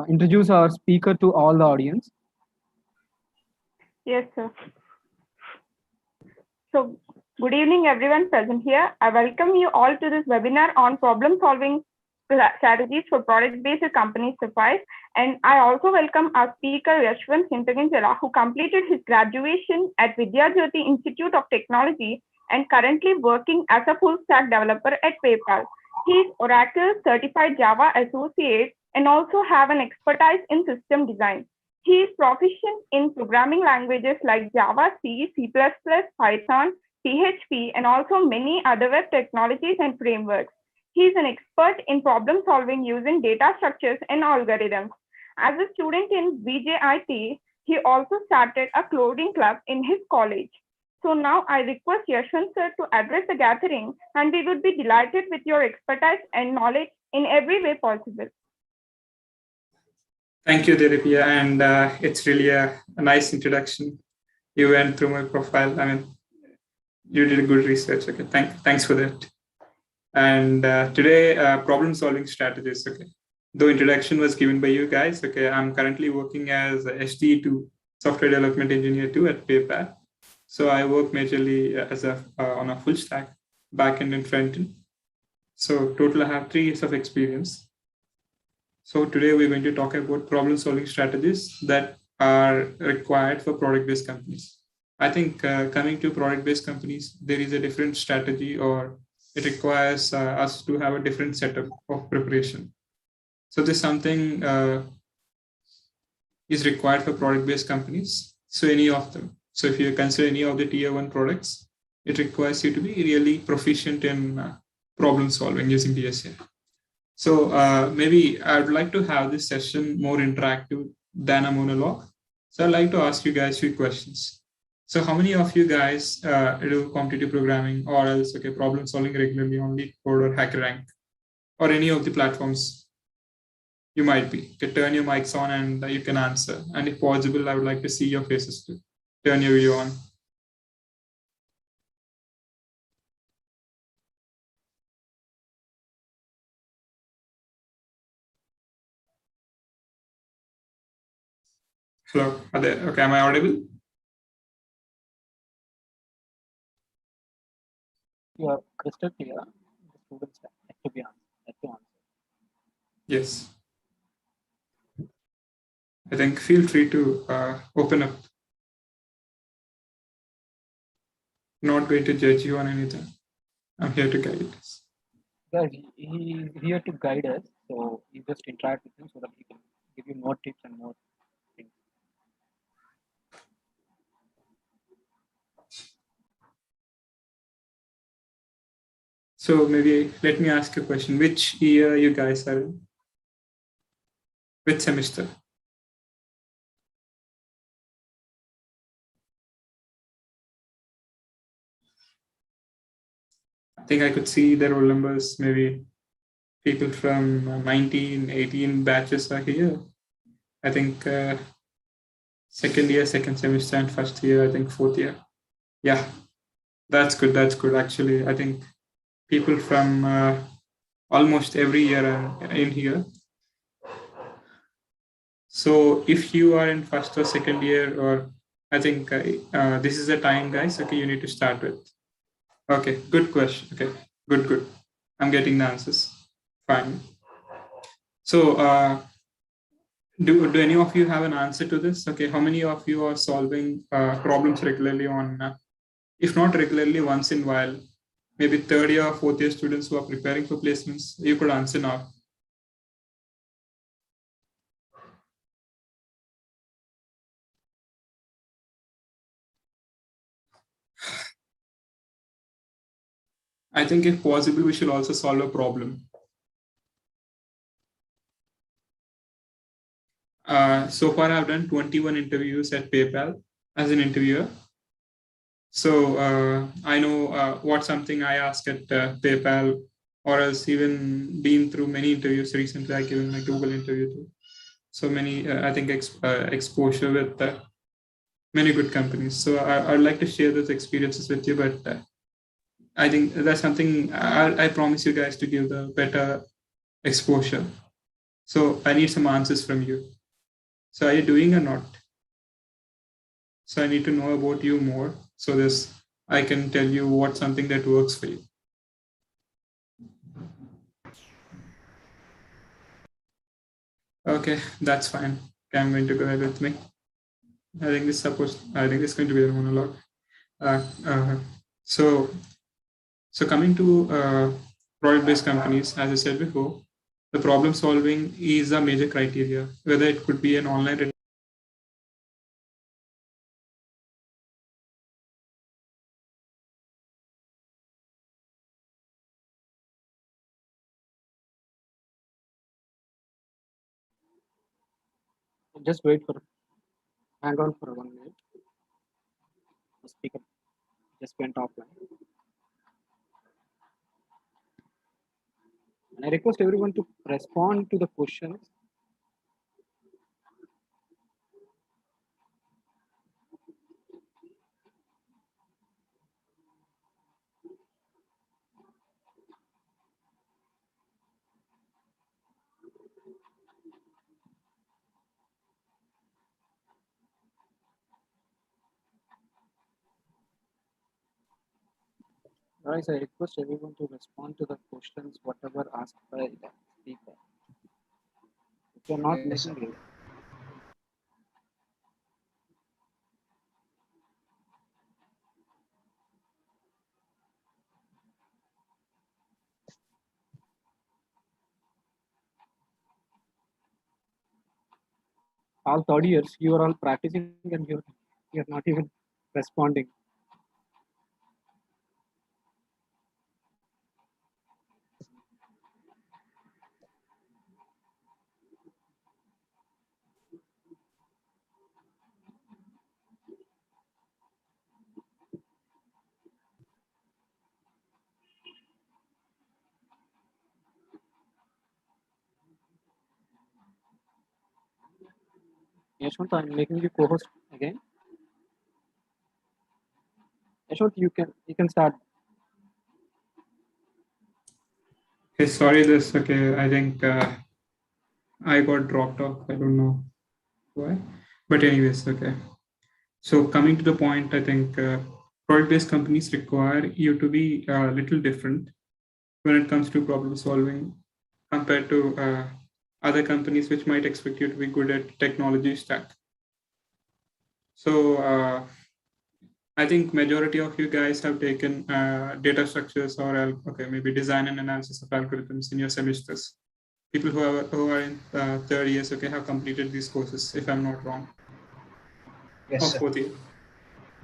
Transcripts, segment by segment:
introduce our speaker to all the audience? Yes, sir. So, good evening, everyone present here. I welcome you all to this webinar on problem-solving strategies for product-based companies Suffice. And I also welcome our speaker, Yeshwanth Chintaginjala, who completed his graduation at Vidyajyoti Institute of Technology and currently working as a full-stack developer at PayPal. He is Oracle Certified Java Associate and also have an expertise in system design. He is proficient in programming languages like Java, C, C++, Python, PHP, and also many other web technologies and frameworks. He is an expert in problem solving using data structures and algorithms. As a student in VJIT, he also started a coding club in his college. So now I request Yeshwanth sir to address the gathering, and we would be delighted with your expertise and knowledge in every way possible. Thank you, Aditya, and it's really a nice introduction. You went through my profile. I mean, you did a good research. Okay, thanks for that. And today, problem-solving strategies. Okay, the introduction was given by you guys. Okay, I'm currently working as a SDE2 software development engineer 2 at PayPal. So I work majorly as on a full stack, backend and frontend. So total, I have 3 years of experience. So today we're going to talk about problem-solving strategies that are required for product-based companies. I think coming to product-based companies, there is a different strategy, or it requires us to have a different setup of preparation. So this something is required for product-based companies. So any of them. So if you consider any of the tier 1 products, it requires you to be really proficient in problem solving using DSA. So maybe I'd like to have this session more interactive than a monologue. So I'd like to ask you guys a few questions. So how many of you guys do competitive programming or else problem solving regularly on LeetCode or HackerRank or any of the platforms you might be? You can turn your mics on and you can answer. And if possible, I would like to see your faces too. Turn your video on. Hello, are there? Okay, am I audible? You are crystal clear. The students have to be answered. Yes. I think feel free to open up. Not going to judge you on anything. I'm here to guide us. Guys, he is here to guide us, so you just interact with him so that he can give you more tips and more things. So maybe let me ask you a question. Which year you guys are in? Which semester? I think I could see the roll numbers. Maybe people from 19, 18 batches are here. I think second year, second semester, and first year, I think fourth year. Yeah, that's good. That's good. Actually, I think people from almost every year are in here. So if you are in first or second year, or I think this is the time, guys. Okay, you need to start with. Okay, good question. Okay, good. I'm getting the answers. Fine. So do any of you have an answer to this? Okay, how many of you are solving problems regularly on, if not regularly, once in a while? Maybe third year or fourth year students who are preparing for placements, you could answer now. I think if possible, we should also solve a problem. So far, I've done 21 interviews at PayPal as an interviewer. So I know what something I ask at PayPal, or else even been through many interviews recently. I given my Google interview too. So many, I think, exposure with many good companies. So I'd like to share those experiences with you, but I think that's something I promise you guys to give the better exposure. So I need some answers from you. So are you doing or not? So I need to know about you more. So this I can tell you what's something that works for you. Okay, that's fine. Okay, I'm going to go ahead with me. I think this is going to be the monologue. Uh, uh, so coming to product-based companies, as I said before, the problem solving is a major criteria. Whether it could be an online Just wait for, hang on for 1 minute. The speaker just went offline. And I request everyone to respond to the questions. Guys, I request everyone to respond to the questions, whatever asked by the speaker. If you're not making it, all third years, you are all practicing and you're not even responding. Yeshwanth, I'm making you co-host again. Yeshwanth, you can start. Okay, sorry this. Okay, I think I got dropped off. I don't know why. But anyways, okay. So coming to the point, I think product-based companies require you to be a little different when it comes to problem solving compared to other companies which might expect you to be good at technology stack. So I think majority of you guys have taken data structures or maybe design and analysis of algorithms in your semesters. People who are in third years, okay, have completed these courses, if I'm not wrong. Yes, or sir. fourth year,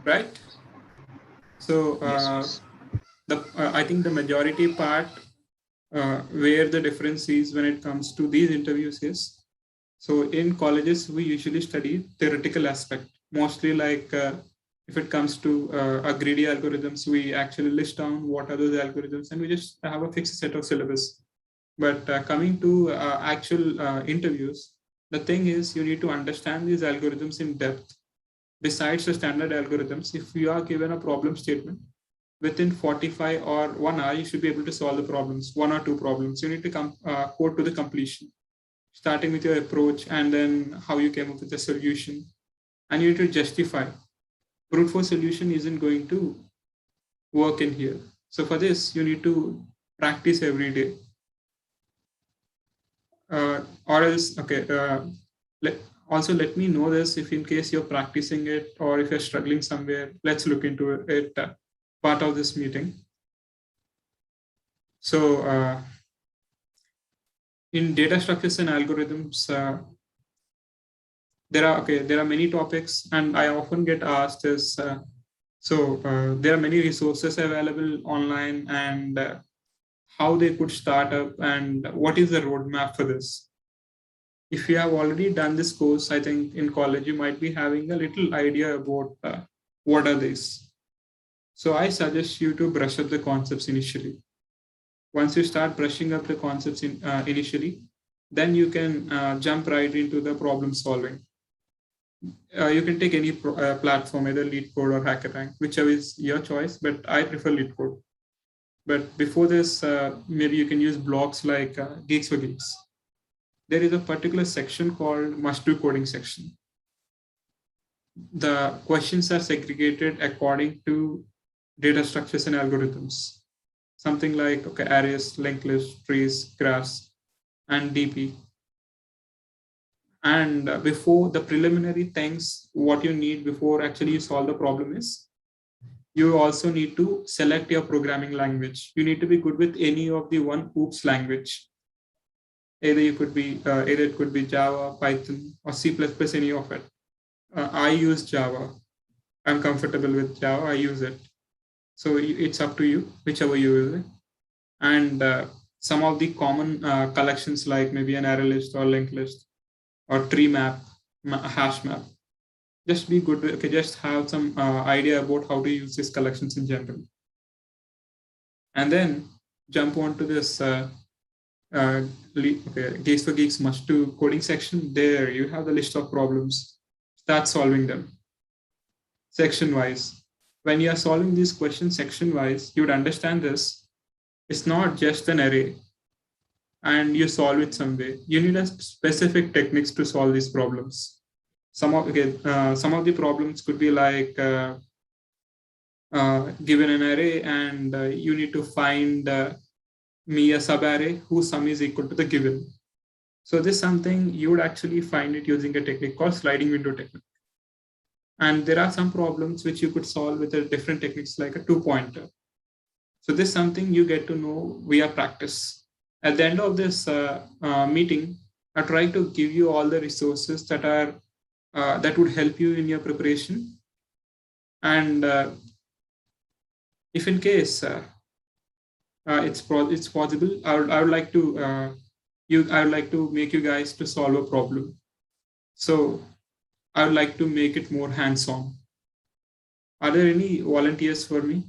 right? So Yes. I think the majority part where the difference is when it comes to these interviews is, so in colleges we usually study theoretical aspect, mostly like if it comes to a greedy algorithms, we actually list down what are those algorithms and we just have a fixed set of syllabus. But coming to actual interviews, the thing is you need to understand these algorithms in depth. Besides the standard algorithms, if you are given a problem statement, within 45 or 1 hour, you should be able to solve the problems, one or two problems. You need to code to the completion, starting with your approach and then how you came up with the solution. And you need to justify. Brute force solution isn't going to work in here. So for this, you need to practice every day. Or else, okay, also let me know this if in case you're practicing it or if you're struggling somewhere, let's look into it part of this meeting. So in data structures and algorithms, there are many topics, and I often get asked is there are many resources available online, and how they could start up, and what is the roadmap for this. If you have already done this course, I think in college you might be having a little idea about what are these. So I suggest you to brush up the concepts initially. Once you start brushing up the concepts initially, then you can jump right into the problem solving. You can take any platform, either LeetCode or HackerRank, whichever is your choice, but I prefer LeetCode. But before this, maybe you can use blogs like Geeks for Geeks. there is a particular section called must do coding section. The questions are segregated according to data structures and algorithms. Something like, okay, arrays, linked list, trees, graphs, and DP. And before the preliminary things, what you need before actually you solve the problem is, you also need to select your programming language. You need to be good with any of the one OOPS language. Either it could be Java, Python, or C++, any of it. I use Java. I'm comfortable with Java. I use it. So it's up to you, whichever you use. And some of the common collections, like maybe an array list or linked list or tree map, hash map. Just be good. Okay, just have some idea about how to use these collections in general. And then jump onto this Geeks for Geeks must do coding section. There you have the list of problems. Start solving them section wise. When you are solving these questions section wise, you would understand this. It's not just an array and you solve it some way. You need a specific techniques to solve these problems. Some of the problems could be like given an array and you need to find me a subarray whose sum is equal to the given. So this is something you would actually find it using a technique called sliding window technique. And there are some problems which you could solve with a different techniques like a two-pointer. So this is something you get to know via practice. At the end of this meeting, I try to give you all the resources that are that would help you in your preparation. And if in case it's possible, I would like to make you guys to solve a problem. So I would like to make it more hands-on. Are there any volunteers for me?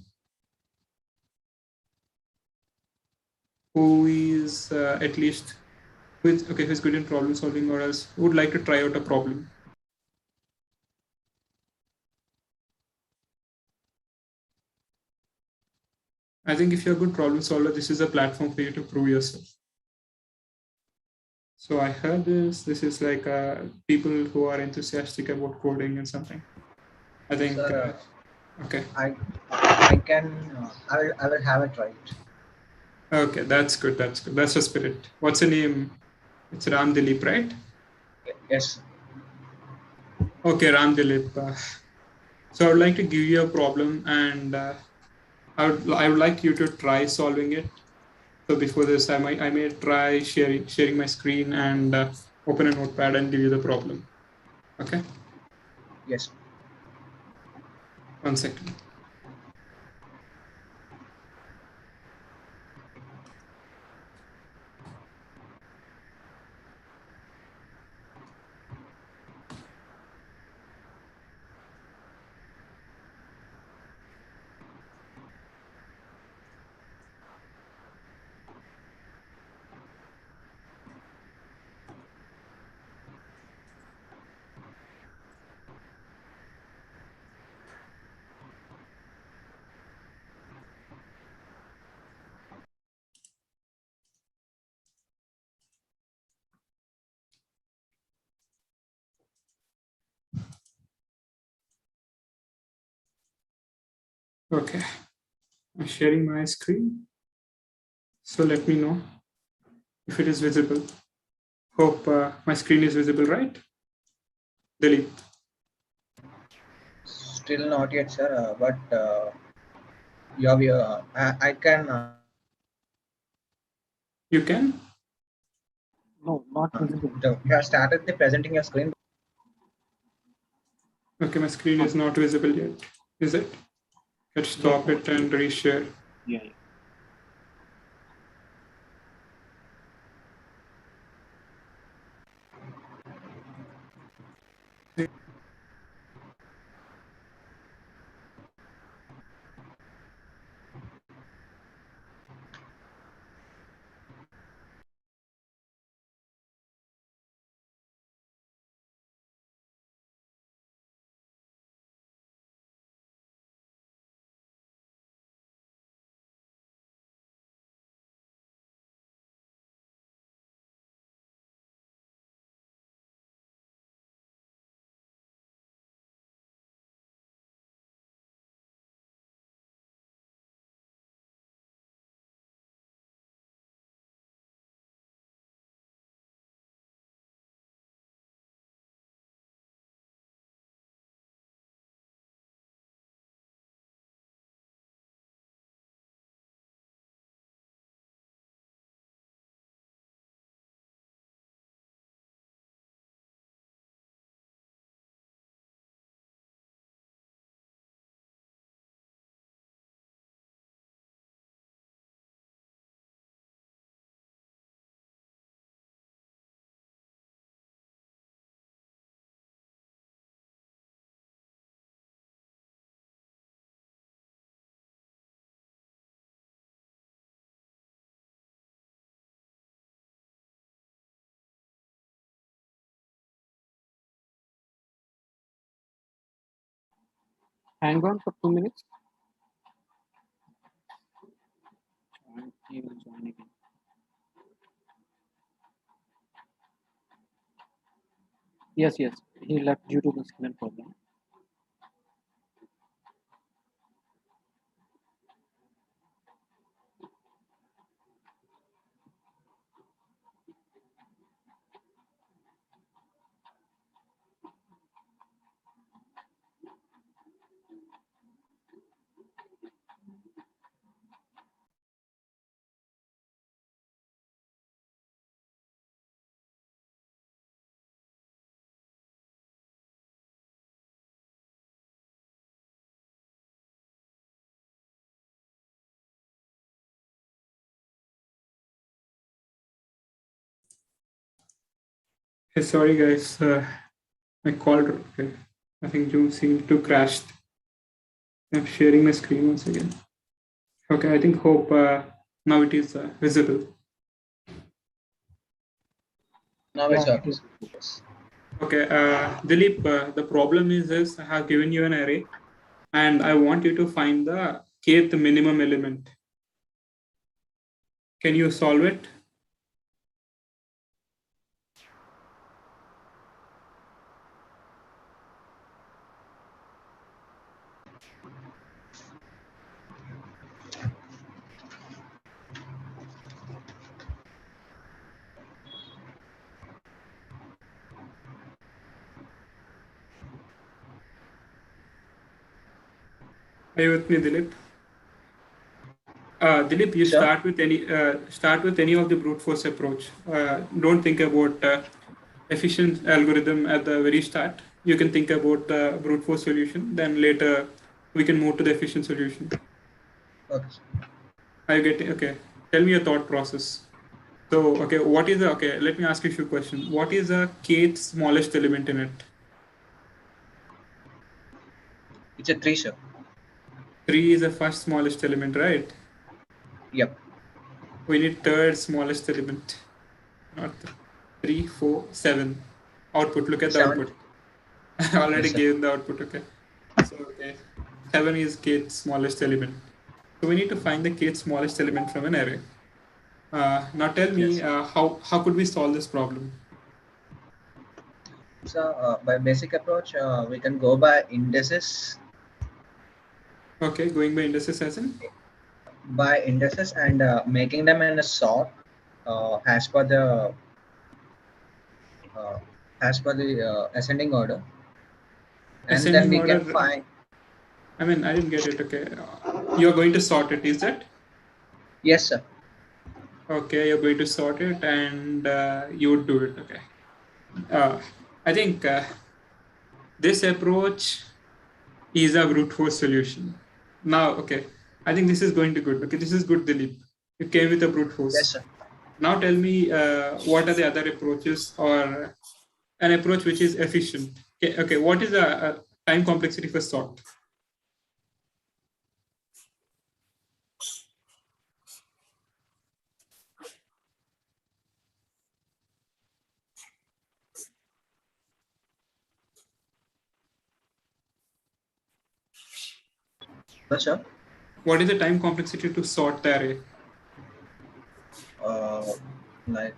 Who is at least who's good in problem solving, or else who would like to try out a problem? I think if you're a good problem solver, this is a platform for you to prove yourself. So I heard this is like people who are enthusiastic about coding and something. I think, okay. I will have it right. Okay, that's good. That's good. That's the spirit. What's the name? It's Ram Dilip, right? Yes. Okay, Ram Dilip. So I would like to give you a problem, and I would like you to try solving it. So before this, I may try sharing my screen and open a notepad and give you the problem. Okay. Yes. 1 second. Okay, I'm sharing my screen. So let me know if it is visible. Hope my screen is visible, right? Delete. Still not yet, sir. But I can. You can? No, not visible. You have started the presenting your screen. Okay, my screen is not visible yet. Is it? Let's stop it and reshare. Yeah. hang on for 2 minutes. He will join again. Yes, he left due to the signal problem. Hey, sorry guys, my call. Okay, I think Zoom seemed to crashed. I'm sharing my screen once again. Okay, I think hope now it is visible. Now Yeah, it's it okay. is. Yes. Okay, Dilip, the problem is this: I have given you an array, and I want you to find the kth minimum element. Can you solve it? Are you with me, Dilip? Dilip, you Sure. start with any of the brute force approach. Don't think about efficient algorithm at the very start. You can think about the brute force solution. Then later we can move to the efficient solution. Okay. Are you getting? Okay. Tell me your thought process. So, okay, what is the, okay, let me ask you a few questions. What is the kth smallest element in it? It's a 3, sir. 3 is the first smallest element, right? Yep. We need third smallest element. Not 3, 4, 7. Output, look at the 7. output. I already Yes, sir. gave the output, okay. So, okay, 7 is kth smallest element. So we need to find the kth smallest element from an array. Now tell me, Yes. how could we solve this problem? So by basic approach, we can go by indices, Okay, going by indices as in? and making them in a sort as per uh, the ascending order, and then Ascending we can order, find. I mean, I didn't get it, okay. You're going to sort it, is that? Yes, sir. Okay, you're going to sort it and you would do it, okay. I think this approach is a brute force solution. Now, okay, I think this is going to good. Okay, this is good, Dilip. You came with a brute Yes, force. sir. Now tell me what are the other approaches or an approach which is efficient. Okay, what is the time complexity for sort? Yes, sir. What is the time complexity to sort the array? Uh, like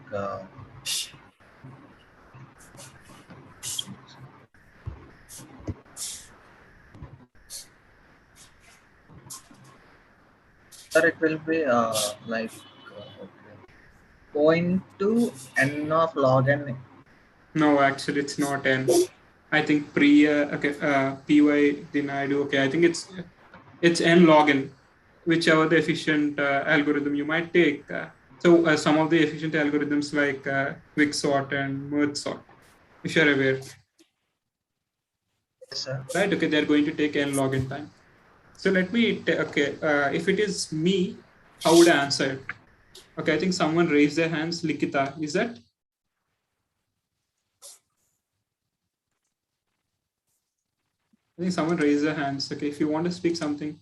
sir, it will be like okay. Point to n of log n. No, actually, it's not n. I think py denied. Okay, I think it's n log n, whichever the efficient algorithm you might take. So some of the efficient algorithms like quicksort and merge sort, if you're aware, Yes, sir. right? Okay, they're going to take n log n time. So let me, okay, if it is me, how would I answer it? Okay, I think someone raised their hands. Likita, is that? I think someone raised their hands. Okay, if you want to speak something,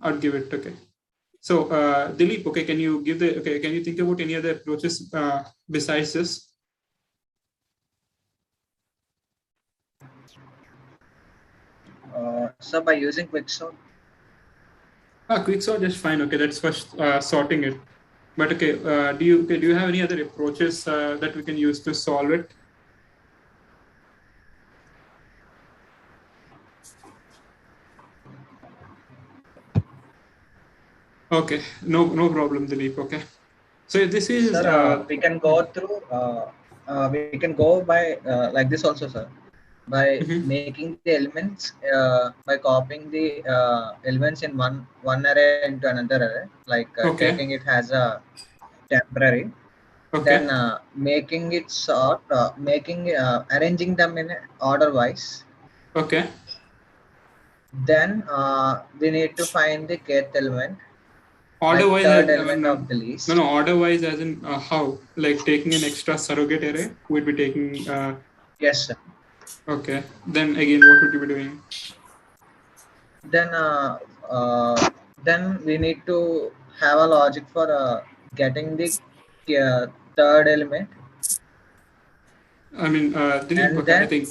I'd give it. Okay. So, Dilip, okay, can you think about any other approaches besides this? So by using quicksort. Quicksort is fine. Okay, that's first sorting it. But okay, do you have any other approaches that we can use to solve it? Okay, no problem, Dilip. Okay, so this is Sir, we can go through. We can go by like this also, sir. By mhm. making the elements, by copying the elements in one array into another array, like Okay, taking it as a temporary, then okay, making it sort, making arranging them in order wise. okay. Then we need to find the kth element, Order like wise, third I element of mean, the no, list. order wise as in how? Like taking an extra surrogate array, we'd be taking. Yes, sir. Okay, then again, what would you be doing? then then we need to have a logic for getting the third element, I mean, Dilip. and Okay, I then think.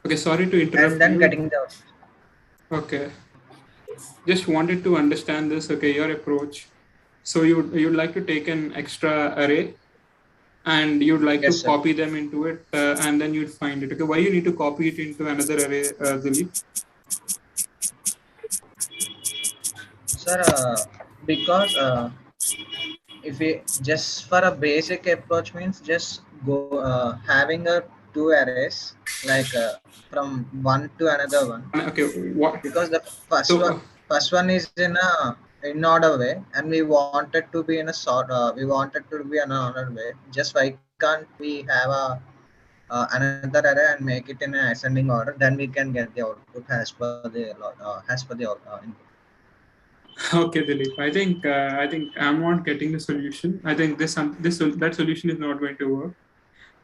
Okay, sorry to interrupt you. getting the Okay, just wanted to understand this. Okay, your approach. So you'd like to take an extra array and you'd like to yes, sir. copy them into it, and then you'd find it. Okay, why you need to copy it into another array, Dilip? Sir, because if we just for a basic approach means just go having a two arrays, like from one to another one, Okay, what? because the So first one is in a in order way, and we wanted to be in a sort we wanted to be in an order way. Just why can't we have a another array and make it in an ascending order? Then we can get the output as per the input. okay, Dilip. I think I'm not getting the solution. I think that solution is not going to work.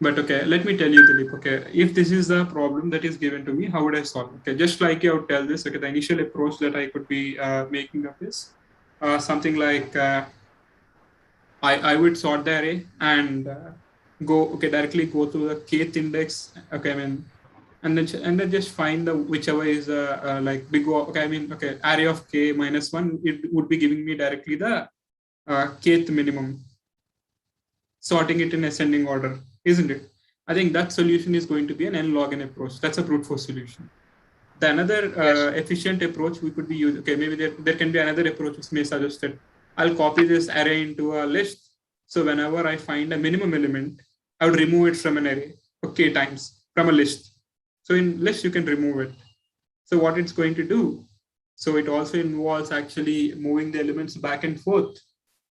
But okay, let me tell you, Dilip. Okay, if this is a problem that is given to me, how would I solve? Okay, just like you would tell this. Okay, the initial approach that I could be making of this, something like I would sort the array and go directly go to the kth index. Okay, I mean, and then just find the whichever is like big okay, I mean, okay, array of k minus 1, it would be giving me directly the kth minimum, sorting it in ascending order, isn't it? I think that solution is going to be an n log n approach. That's a brute force solution. The another Yes. efficient approach we could be using, okay, maybe there can be another approach which may suggest that I'll copy this array into a list. So whenever I find a minimum element, I would remove it from an array, okay, times from a list. So in list, you can remove it. So what it's going to do, so it also involves actually moving the elements back and forth.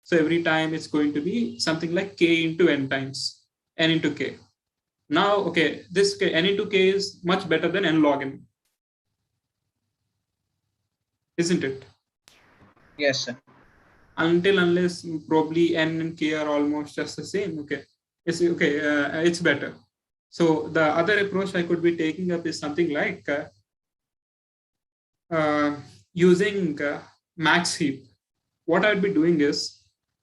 So every time it's going to be something like k into n times, n into k. Now, okay, this n into k is much better than n log n, isn't it? Yes, sir. Unless probably n and k are almost just the same. Okay, it's okay. It's better. So the other approach I could be taking up is something like using max heap. What I'd be doing is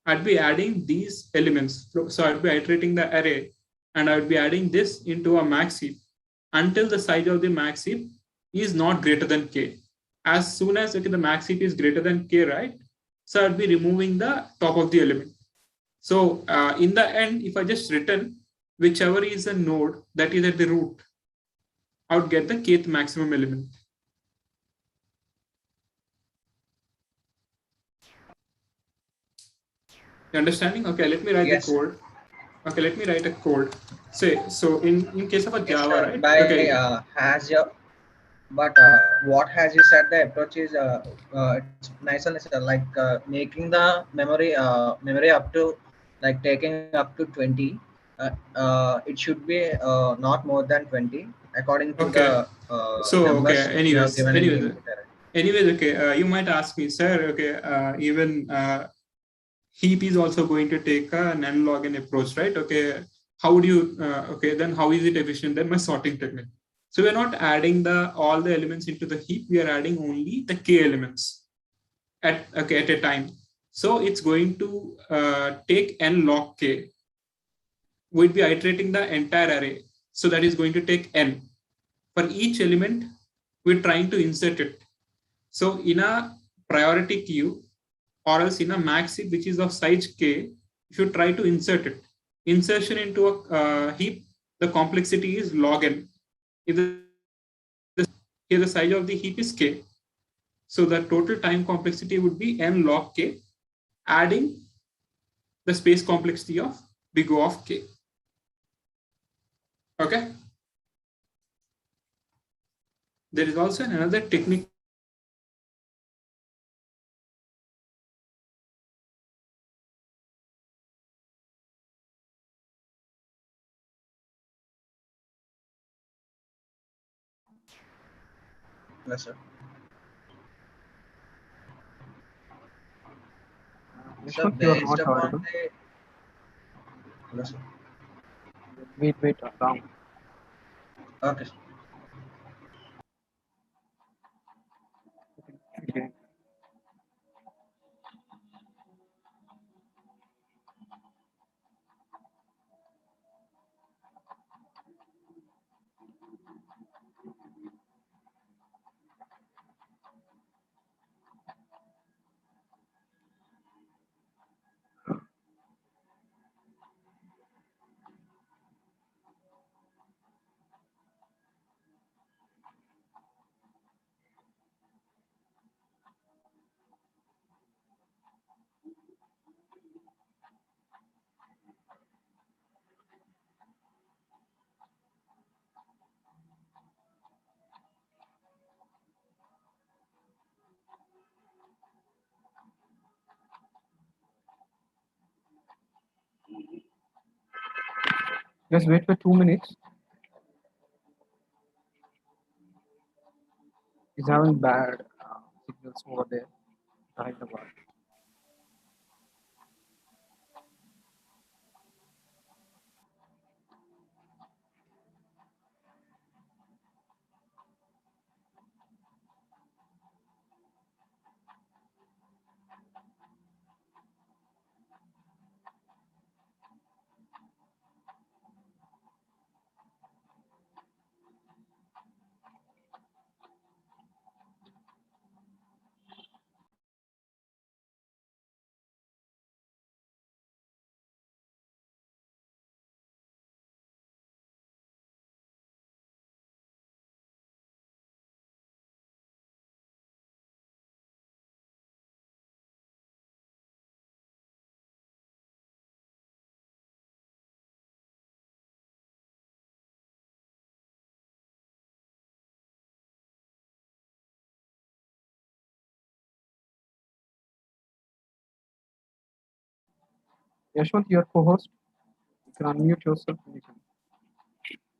I'd be adding these elements. So I'd be iterating the array, and I'd be adding this into a max heap until the size of the max heap is not greater than k. As soon as okay, the max heap is greater than k, right? So I'd be removing the top of the element. So in the end, if I just return whichever is a node that is at the root, I would get the kth maximum element. You understanding? Okay, let me write the Yes, sir. code. Okay, let me write a code. Say, so in case of a Yes, Java, sir. right? By Okay, has your but what has you said the approach is it's nice and nice, like making the memory up to like taking up to 20. It should be not more than 20 according to okay. the So okay. numbers you have Anyways, given in the anyways, input array. anyways. Okay. You might ask me, sir. Okay. Even heap is also going to take an n log n approach, right? Okay. How would you? Okay. Then how is it efficient? Then my sorting technique. So we're not adding the all the elements into the heap. We are adding only the k elements at a time. So it's going to take n log k. We'd be iterating the entire array. So that is going to take n. For each element, we're trying to insert it. So in a priority queue, or else in a max heap, which is of size k, if you try to insert it, insertion into a heap, the complexity is log n. If here the size of the heap is k, so the total time complexity would be n log k, adding the space complexity of big O of k. Okay. There is also another technique. Yes, sir. So Yeshwanth, you are based not upon audible. the yes, sir. Wait, down. Okay. Okay. Just wait for 2 minutes. He's having bad signals over there. Hyderabad. Yashwant, your co-host. You can unmute yourself. And you can...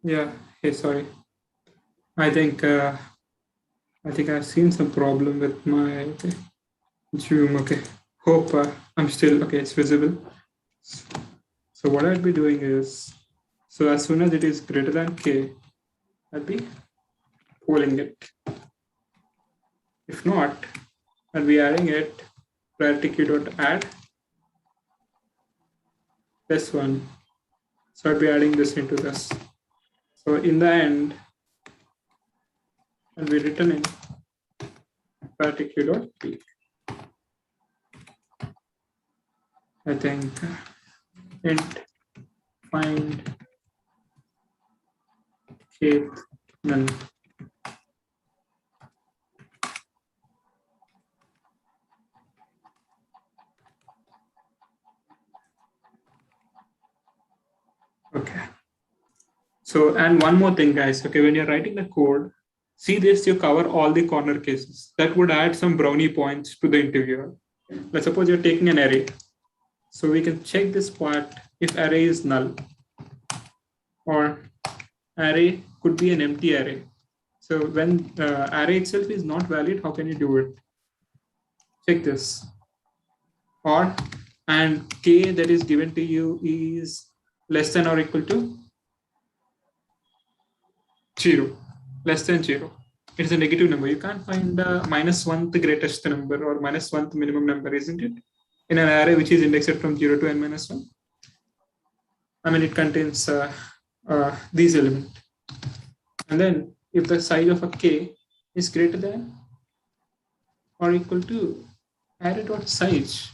Yeah. Hey, sorry. I think I've seen some problem with my Zoom. Okay. Hope I'm still okay. It's visible. So what I'll be doing is, so as soon as it is greater than k, I'll be polling it. If not, I'll be adding it priority queue dot add this one. So I'll be adding this into this. So in the end, I'll be returning priority queue dot peak. I think int find kth none. Okay. So, and one more thing, guys. Okay, when you're writing the code, see this, you cover all the corner cases. That would add some brownie points to the interviewer. Let's suppose you're taking an array. So we can check this part if array is null, or array could be an empty array. So when array itself is not valid, how can you do it? Check this. Or, and k that is given to you is less than or equal to 0, less than 0. It is a negative number. You can't find -1 the greatest number or -1 the minimum number, isn't it? In an array which is indexed from 0 to n-1. I mean, it contains these elements. And then if the size of a k is greater than or equal to array.size,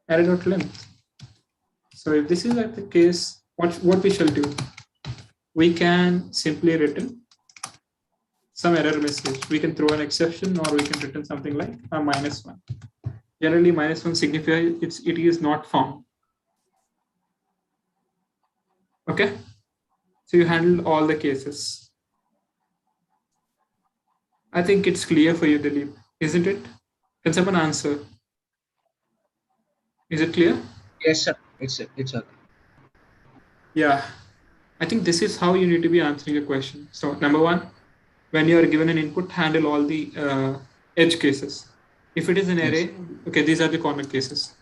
array.length. So if this is like the case, what we shall do? We can simply written some error message. We can throw an exception, or we can written something like a -1. Generally, -1 signifies it is not found. Okay, so you handled all the cases. I think it's clear for you, Dilip, isn't it? Can someone answer? Is it clear? Yes, sir. It's okay. Yeah, I think this is how you need to be answering a question. So number one, when you are given an input, handle all the edge cases. If it is an array, okay, these are the corner cases.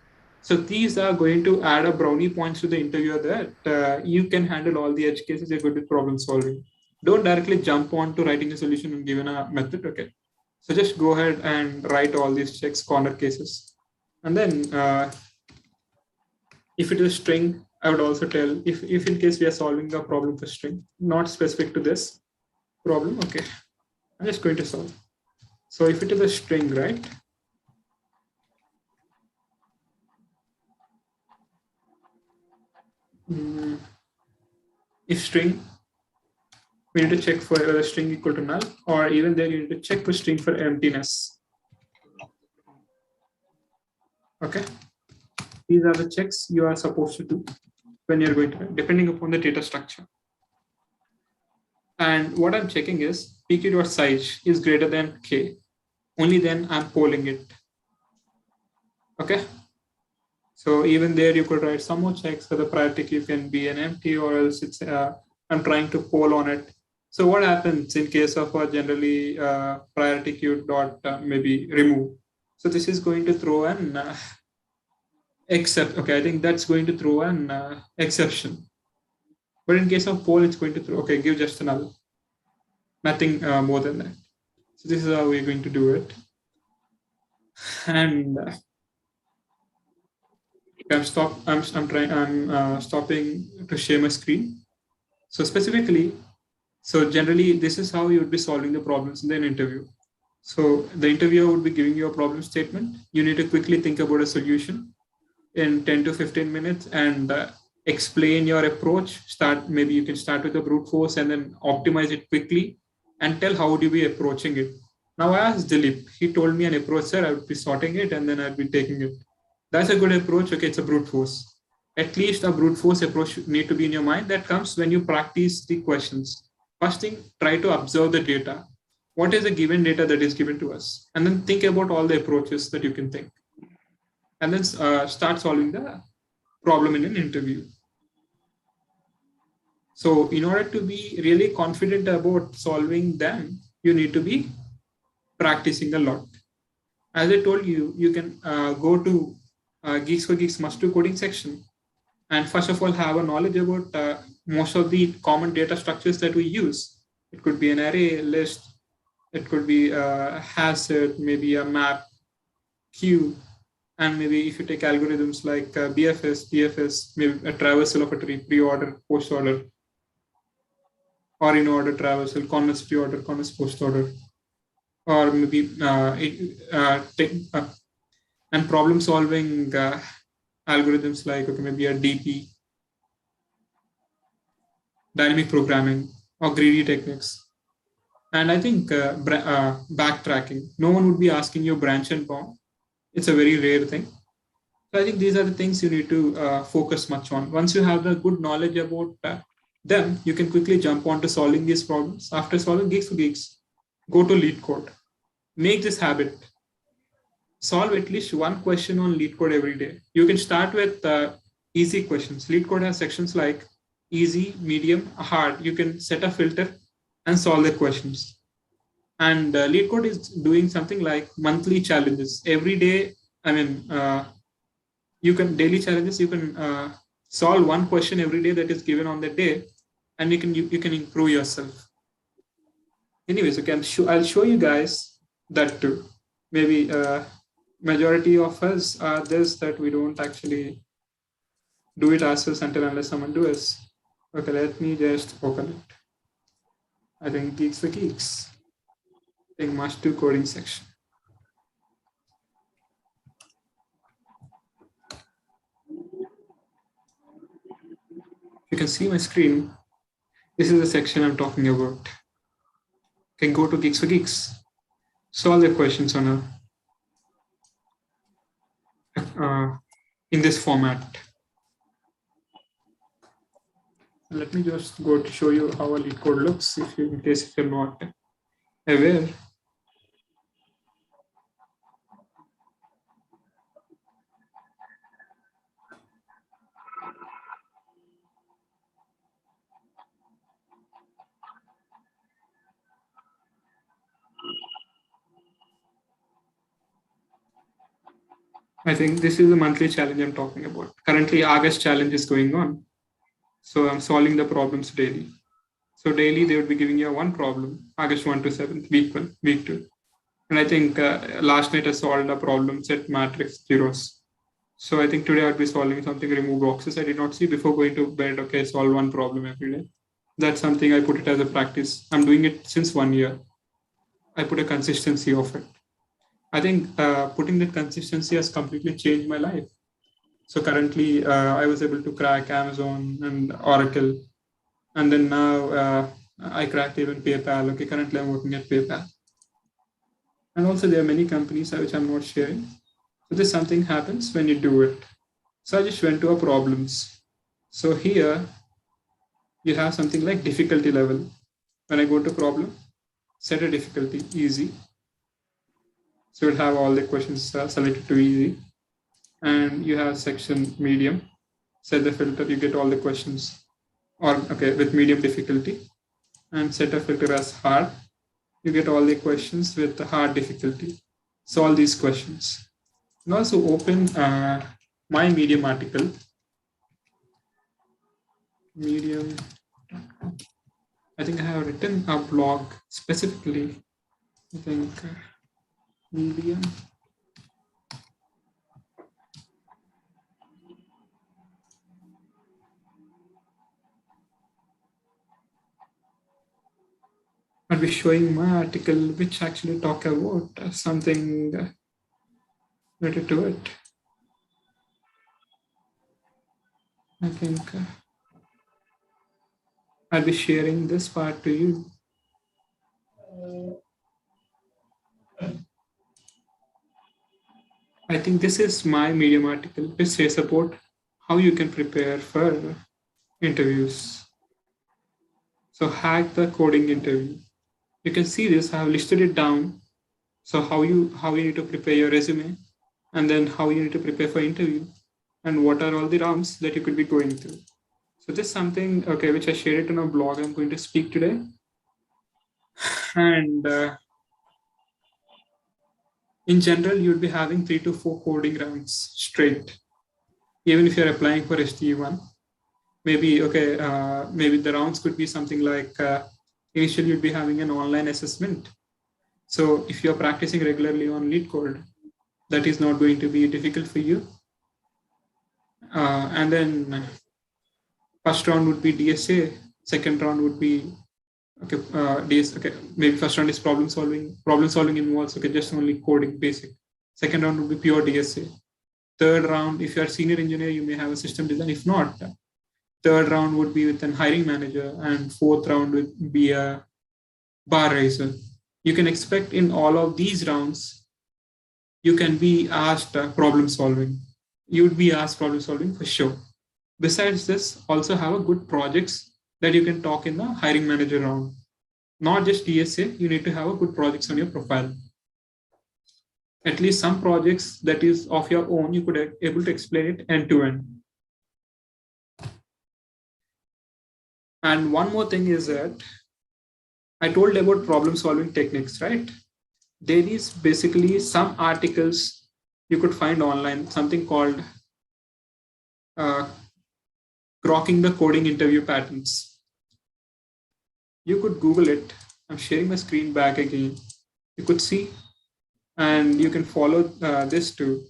So these are going to add up brownie points to the interviewer that you can handle all the edge cases. You're good with problem solving. Don't directly jump on to writing a solution and given a method. Okay, so just go ahead and write all these checks, corner cases, and then if it is string, I would also tell if in case we are solving a problem for string, not specific to this problem. Okay, I'm just going to solve. So if it is a string, right? If string, we need to check for whether string equal to null, or even there you need to check for string for emptiness. Okay, these are the checks you are supposed to do when you're going to, depending upon the data structure. And what I'm checking is pq.size is greater than k. Only then I'm polling it. Okay. So even there you could write some more checks. So the priority queue can be an empty, or else it's I'm trying to poll on it. So what happens in case of a generally priority queue dot maybe remove? So this is going to throw an except. Okay, I think that's going to throw an exception. But in case of poll, it's going to throw, okay, give just a null. Nothing more than that. So this is how we're going to do it. And I'm stopping to share my screen. So specifically, so generally, this is how you would be solving the problems in an interview. So the interviewer would be giving you a problem statement. You need to quickly think about a solution in 10 to 15 minutes and explain your approach. Maybe you can start with a brute force and then optimize it quickly and tell how would you be approaching it. Now I asked Dilip, he told me an approach, sir, I would be sorting it and then I'd be taking it. That's a good approach. Okay, it's a brute force. At least a brute force approach need to be in your mind. That comes when you practice the questions. First thing, try to observe the data. What is the given data that is given to us? And then think about all the approaches that you can think. And then start solving the problem in an interview. So in order to be really confident about solving them, you need to be practicing a lot. As I told you, you can go to Geeks for Geeks must-do coding section and first of all have a knowledge about most of the common data structures that we use. It could be an array, list, it could be a hazard, maybe a map, queue, and maybe if you take algorithms like BFS, DFS, maybe a traversal of a tree, pre-order, post-order, or in order traversal, converse pre-order, converse post-order, or maybe and problem-solving algorithms like maybe a DP, dynamic programming, or greedy techniques. And I think backtracking. No one would be asking you branch and bound. It's a very rare thing. So I think these are the things you need to focus much on. Once you have the good knowledge about them, you can quickly jump on to solving these problems. After solving Geeks for Geeks, go to lead code. Make this habit. Solve at least one question on lead code every day. You can start with easy questions. Lead code has sections like easy, medium, hard. You can set a filter and solve the questions. And lead code is doing something like monthly challenges. Every day, you can daily challenges. You can solve one question every day that is given on the day, and you can improve yourself. Anyways, I'll show you guys that too. Maybe majority of us are this that we don't actually do it ourselves unless someone do us. Okay, let me just open it. I think Geeks for Geeks. think must do coding section. You can see my screen. This is the section I'm talking about. You can go to Geeks for Geeks. Solve the questions on in this format. Let me just go to show you how a lead code looks in case if you're not aware. I think this is the monthly challenge I'm talking about. Currently, August challenge is going on. So I'm solving the problems daily. So daily, they would be giving you one problem, August 1 to 7th, week 1, week 2. And I think last night I solved a problem set matrix zeros. So I think today I'd be solving something, remove boxes. I did not see before going to bed, okay, solve one problem every day. That's something I put it as a practice. I'm doing it since 1 year. I put a consistency of it. I think putting that consistency has completely changed my life. So currently I was able to crack Amazon and Oracle. And then now I cracked even PayPal. Okay, currently I'm working at PayPal. And also there are many companies which I'm not sharing. So this something happens when you do it. So I just went to our problems. So here you have something like difficulty level. When I go to problem, set a difficulty, easy. So you'll have all the questions selected to easy. And you have section medium, set the filter, you get all the questions or okay with medium difficulty, and set a filter as hard. You get all the questions with the hard difficulty. Solve these questions. And also open my Medium article. Medium. I think I have written a blog specifically. I think Medium. I'll be showing my article, which actually talk about something related to it. I think I'll be sharing this part to you. I think this is my Medium article, which says about how you can prepare for interviews. So hack the coding interview. You can see this, I have listed it down. So how you need to prepare your resume, and then how you need to prepare for interview, and what are all the rounds that you could be going through. So this is something, okay, which I shared it in a blog I'm going to speak today. And in general, you'd be having 3 to 4 coding rounds straight. Even if you're applying for STE1, maybe, okay, maybe the rounds could be something like, initially you'd be having an online assessment. So if you're practicing regularly on lead code, that is not going to be difficult for you. And then first round would be DSA, second round would be okay, DS, okay, maybe first round is problem solving. Problem solving involves okay, just only coding basic. Second round would be pure DSA. Third round, if you are senior engineer, you may have a system design. If not, third round would be with an hiring manager, and fourth round would be a bar raiser. You can expect in all of these rounds, you can be asked problem solving. You would be asked problem solving for sure. Besides this, also have a good projects that you can talk in the hiring manager round. Not just DSA, you need to have a good projects on your profile. At least some projects that is of your own, you could be able to explain it end to end. And one more thing is that I told about problem solving techniques, right? There is basically some articles you could find online, something called Grokking the Coding Interview Patterns. You could Google it. I'm sharing my screen back again. You could see, and you can follow this too.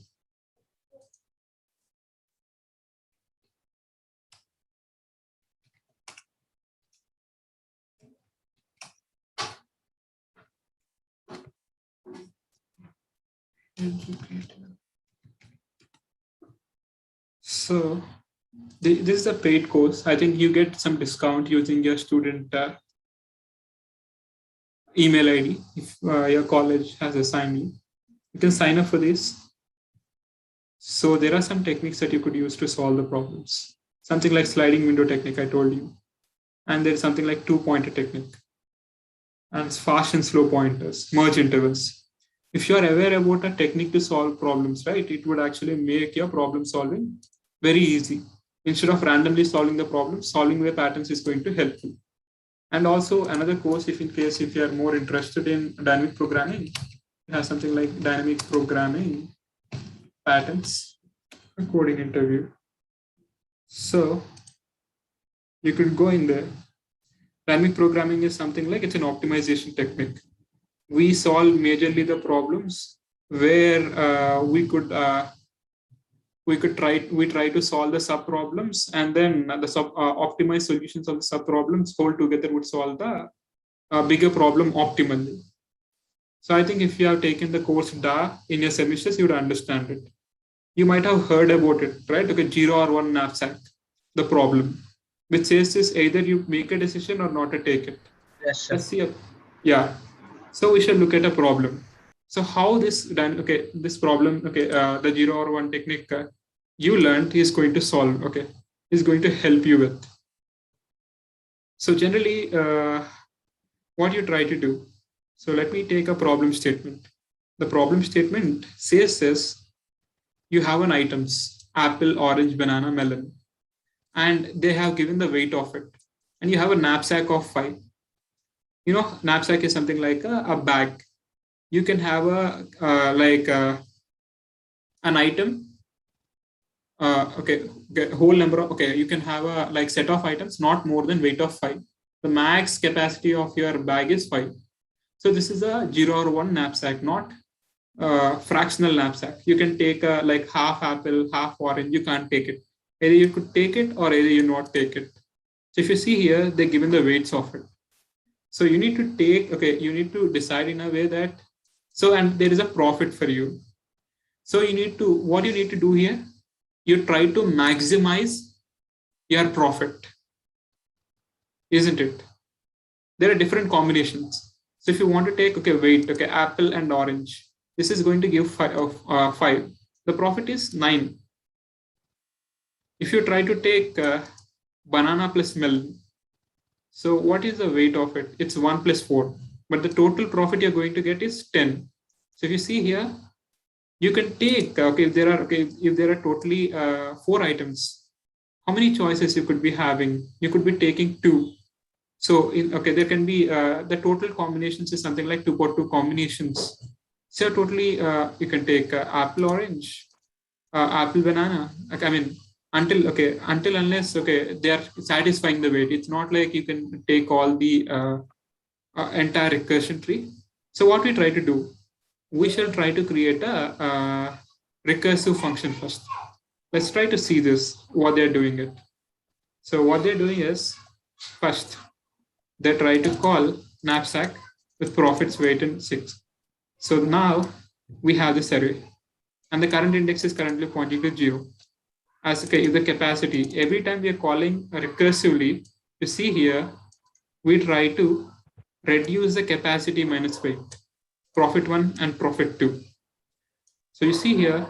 So this is a paid course. I think you get some discount using your student email ID if your college has assigned you. You can sign up for this. So there are some techniques that you could use to solve the problems. Something like sliding window technique, I told you. And there's something like 2-pointer technique. And it's fast and slow pointers, merge intervals. If you're aware about a technique to solve problems, right, it would actually make your problem solving very easy. Instead of randomly solving the problem, solving the patterns is going to help you. And also another course, if you're more interested in dynamic programming, it has something like dynamic programming patterns, a coding interview. So you could go in there. Dynamic programming is something like it's an optimization technique. We solve majorly the problems where we try to solve the sub problems, and then the optimized solutions of the sub problems whole together would solve the bigger problem optimally. So I think if you have taken the course DA in your semesters, you would understand it. You might have heard about it, right? Okay, 0 or 1 knapsack, the problem, which says is either you make a decision or not to take it. Yes, sir. Let's see. Yeah. So we shall look at a problem. So how this problem, the 0 or 1 technique you learned is going to solve, is going to help you with. So generally, what you try to do. So let me take a problem statement. The problem statement says this: you have an items, apple, orange, banana, melon, and they have given the weight of it. And you have a knapsack of 5. You know, knapsack is something like a bag. You can have an item. Whole number of, you can have a set of items, not more than weight of 5. The max capacity of your bag is 5. So this is a 0 or 1 knapsack, not fractional knapsack. You can take half apple, half orange. You can't take it. Either you could take it or either you not take it. So if you see here, they're given the weights of it. So you need to you need to decide in a way that, and there is a profit for you. So what you need to do here, you try to maximize your profit, isn't it? There are different combinations. So if you want to take, weight, apple and orange, this is going to give 5. The profit is 9. If you try to take banana plus melon, so what is the weight of it? It's 1 plus 4, but the total profit you're going to get is 10. So if you see here, you can take, if there are totally 4 items, how many choices you could be having? You could be taking 2. So there can be, the total combinations is something like 2 or 2 combinations. So totally, you can take apple orange, apple banana. Until unless they are satisfying the weight. It's not like you can take all the entire recursion tree. So what we try to do, we shall try to create a recursive function first. Let's try to see this, what they're doing it. So what they're doing is, first, they try to call knapsack with profits, weight, and 6. So now we have this array, and the current index is currently pointing to 0. As if the capacity, every time we are calling recursively, you see here, we try to reduce the capacity minus weight, profit 1 and profit 2. So you see here,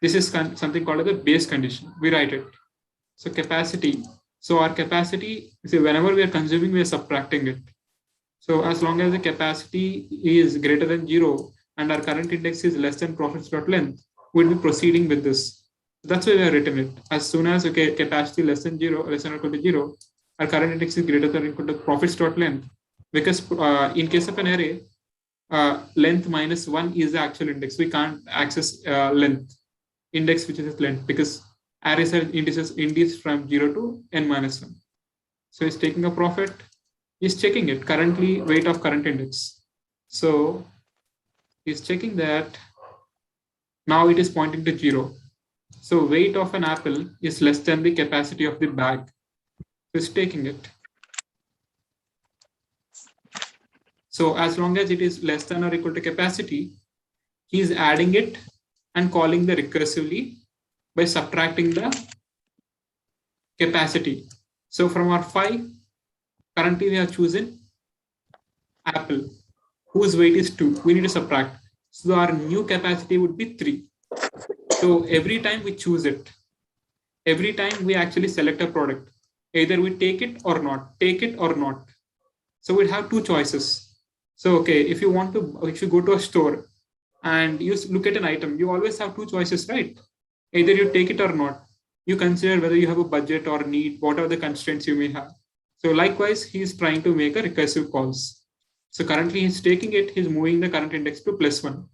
this is something called as the base condition. We write it. So capacity. So our capacity, whenever we are consuming, we are subtracting it. So as long as the capacity is greater than 0 and our current index is less than profits.length, we'll be proceeding with this. That's why we have written it. As soon as capacity less than 0, less than or equal to 0, our current index is greater than or equal to profits.length. Because in case of an array, length minus 1 is the actual index. We can't access length index, which is its length, because arrays are indexed from 0 to n minus 1. So it's taking a profit, he's checking it, currently weight of current index. So he's checking that now it is pointing to 0. So weight of an apple is less than the capacity of the bag. So it's taking it. So as long as it is less than or equal to capacity, he's adding it and calling the recursively by subtracting the capacity. So from our 5, currently we have chosen apple, whose weight is 2. We need to subtract. So our new capacity would be 3. So every time we choose it, every time we actually select a product, either we take it or not, take it or not. So we'd have 2 choices. So, okay, if you go to a store and you look at an item, you always have 2 choices, right? Either you take it or not. You consider whether you have a budget or need, what are the constraints you may have. So likewise, he's trying to make a recursive calls. So currently he's taking it, he's moving the current index to +1.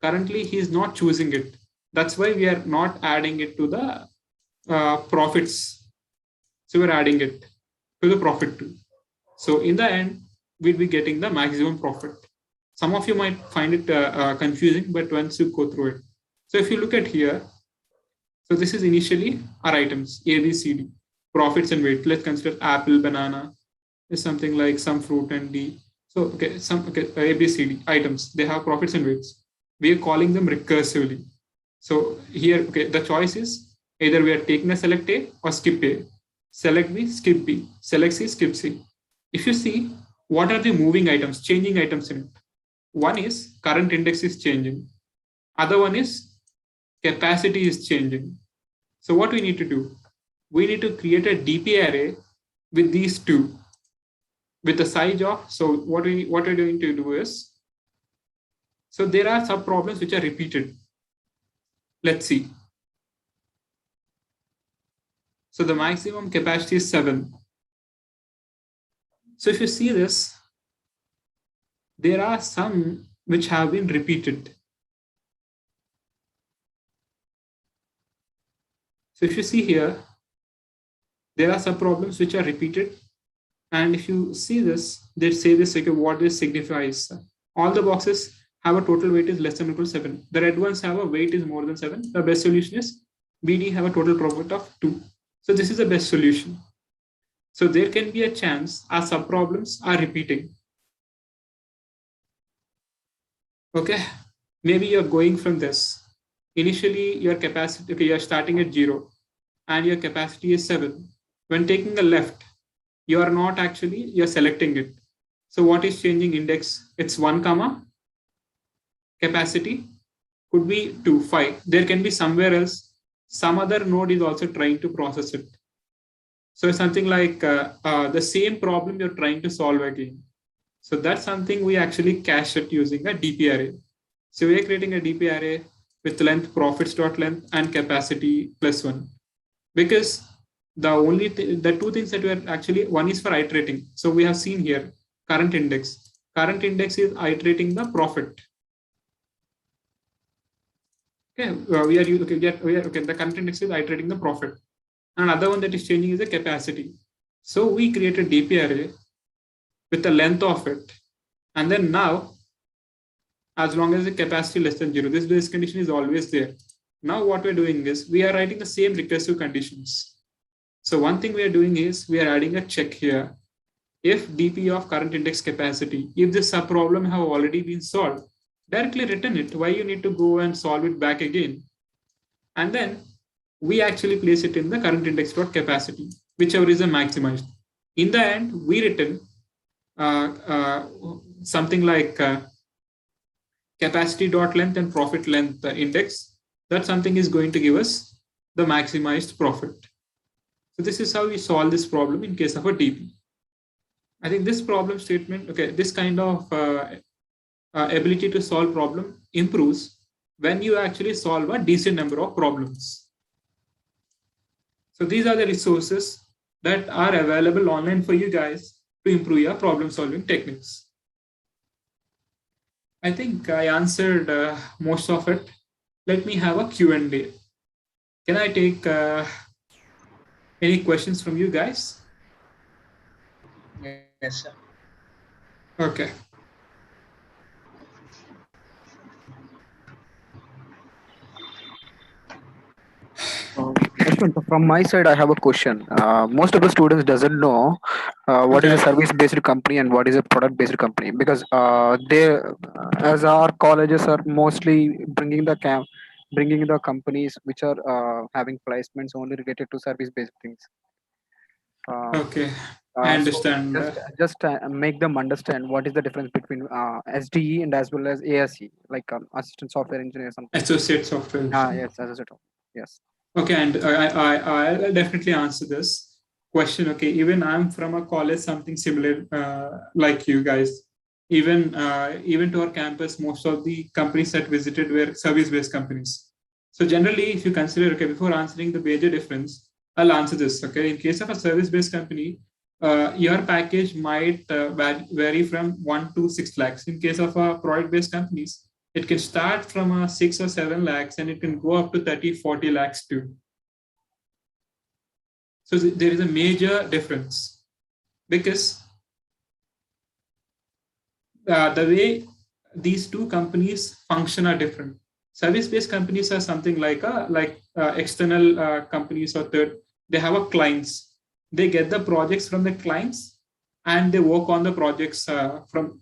Currently he's not choosing it. That's why we are not adding it to the profits. So we're adding it to the profit too. So in the end, we'll be getting the maximum profit. Some of you might find it confusing, but once you go through it. So if you look at here, so this is initially our items, A, B, C, D, profits and weight. Let's consider apple, banana is something like some fruit and D. So, A, B, C, D items, they have profits and weights. We are calling them recursively. So here, the choice is either we are taking a select A or skip A. Select B, skip B. Select C, skip C. If you see, what are the moving items, changing items in it? One is current index is changing. Other one is capacity is changing. So what we need to do? We need to create a DP array with these 2, with the size of, so what we're going to do is, so there are some problems which are repeated. Let's see. So the maximum capacity is 7. So if you see this, there are some which have been repeated. So if you see here, there are some problems which are repeated. And if you see this, they say this, okay, what this signifies. All the boxes have a total weight is less than or equal to 7. The red ones have a weight is more than 7. The best solution is BD have a total profit of 2. So this is the best solution. So there can be a chance our sub-problems are repeating. Okay, maybe you're going from this. Initially, your capacity, okay, you're starting at 0 and your capacity is 7. When taking a left, you are not actually, you're selecting it. So what is changing index? It's 1 comma, capacity could be 2, 5. There can be somewhere else, some other node is also trying to process it. So it's something like the same problem you're trying to solve again. So that's something we actually cache it using a DP array. So we're creating a DP array with length profits.length and capacity +1. Because the 2 things that we are actually, one is for iterating. So we have seen here current index. Current index is iterating the profit. Okay, the current index is iterating the profit. Another one that is changing is the capacity. So we create a DP array with the length of it. And then now, as long as the capacity less than 0, this base condition is always there. Now what we're doing is we are writing the same recursive conditions. So one thing we are doing is we are adding a check here. If DP of current index capacity, if this sub-problem have already been solved, directly return it. Why you need to go and solve it back again? And then we actually place it in the current index dot capacity, whichever is the maximized. In the end, we return something like capacity dot length and profit length index. That something is going to give us the maximized profit. So this is how we solve this problem in case of a DP. I think this problem statement, okay, this kind of ability to solve problem improves when you actually solve a decent number of problems. So these are the resources that are available online for you guys to improve your problem solving techniques. I think I answered most of it. Let me have a Q&A. Can I take any questions from you guys? Yes, sir. Okay. Yeshwanth, from my side, I have a question. Most of the students doesn't know what is a Okay. service-based company and what is a product-based company, because as our colleges are mostly bringing the companies which are having placements only related to service-based things. Uh, Okay. I so understand. just make them understand what is the difference between SDE and as well as ASE, like assistant software engineer something. Associate software engineer. Yes, as a sort of yes. Okay, and I'll definitely answer this question. Okay, even I'm from a college, something similar like you guys. Even to our campus, most of the companies that visited were service-based companies. So generally, if you consider, okay, before answering the major difference, I'll answer this. Okay, in case of a service-based company, your package might vary from 1 to 6 lakhs. In case of a product-based companies, it can start from 6 or 7 lakhs and it can go up to 30, 40 lakhs too. So there is a major difference because the way these two companies function are different. Service-based companies are something like external companies or third. They have a clients. They get the projects from the clients and they work on the projects from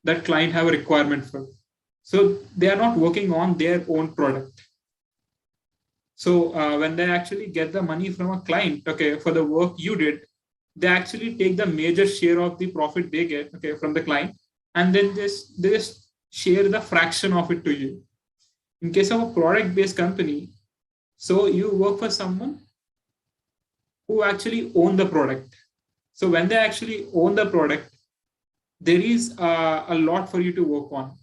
that client have a requirement for. So they are not working on their own product. So when they actually get the money from a client, okay, for the work you did, they actually take the major share of the profit they get, okay, from the client, and then they just share the fraction of it to you. In case of a product-based company, so you work for someone who actually own the product. So when they actually own the product, there is a lot for you to work on.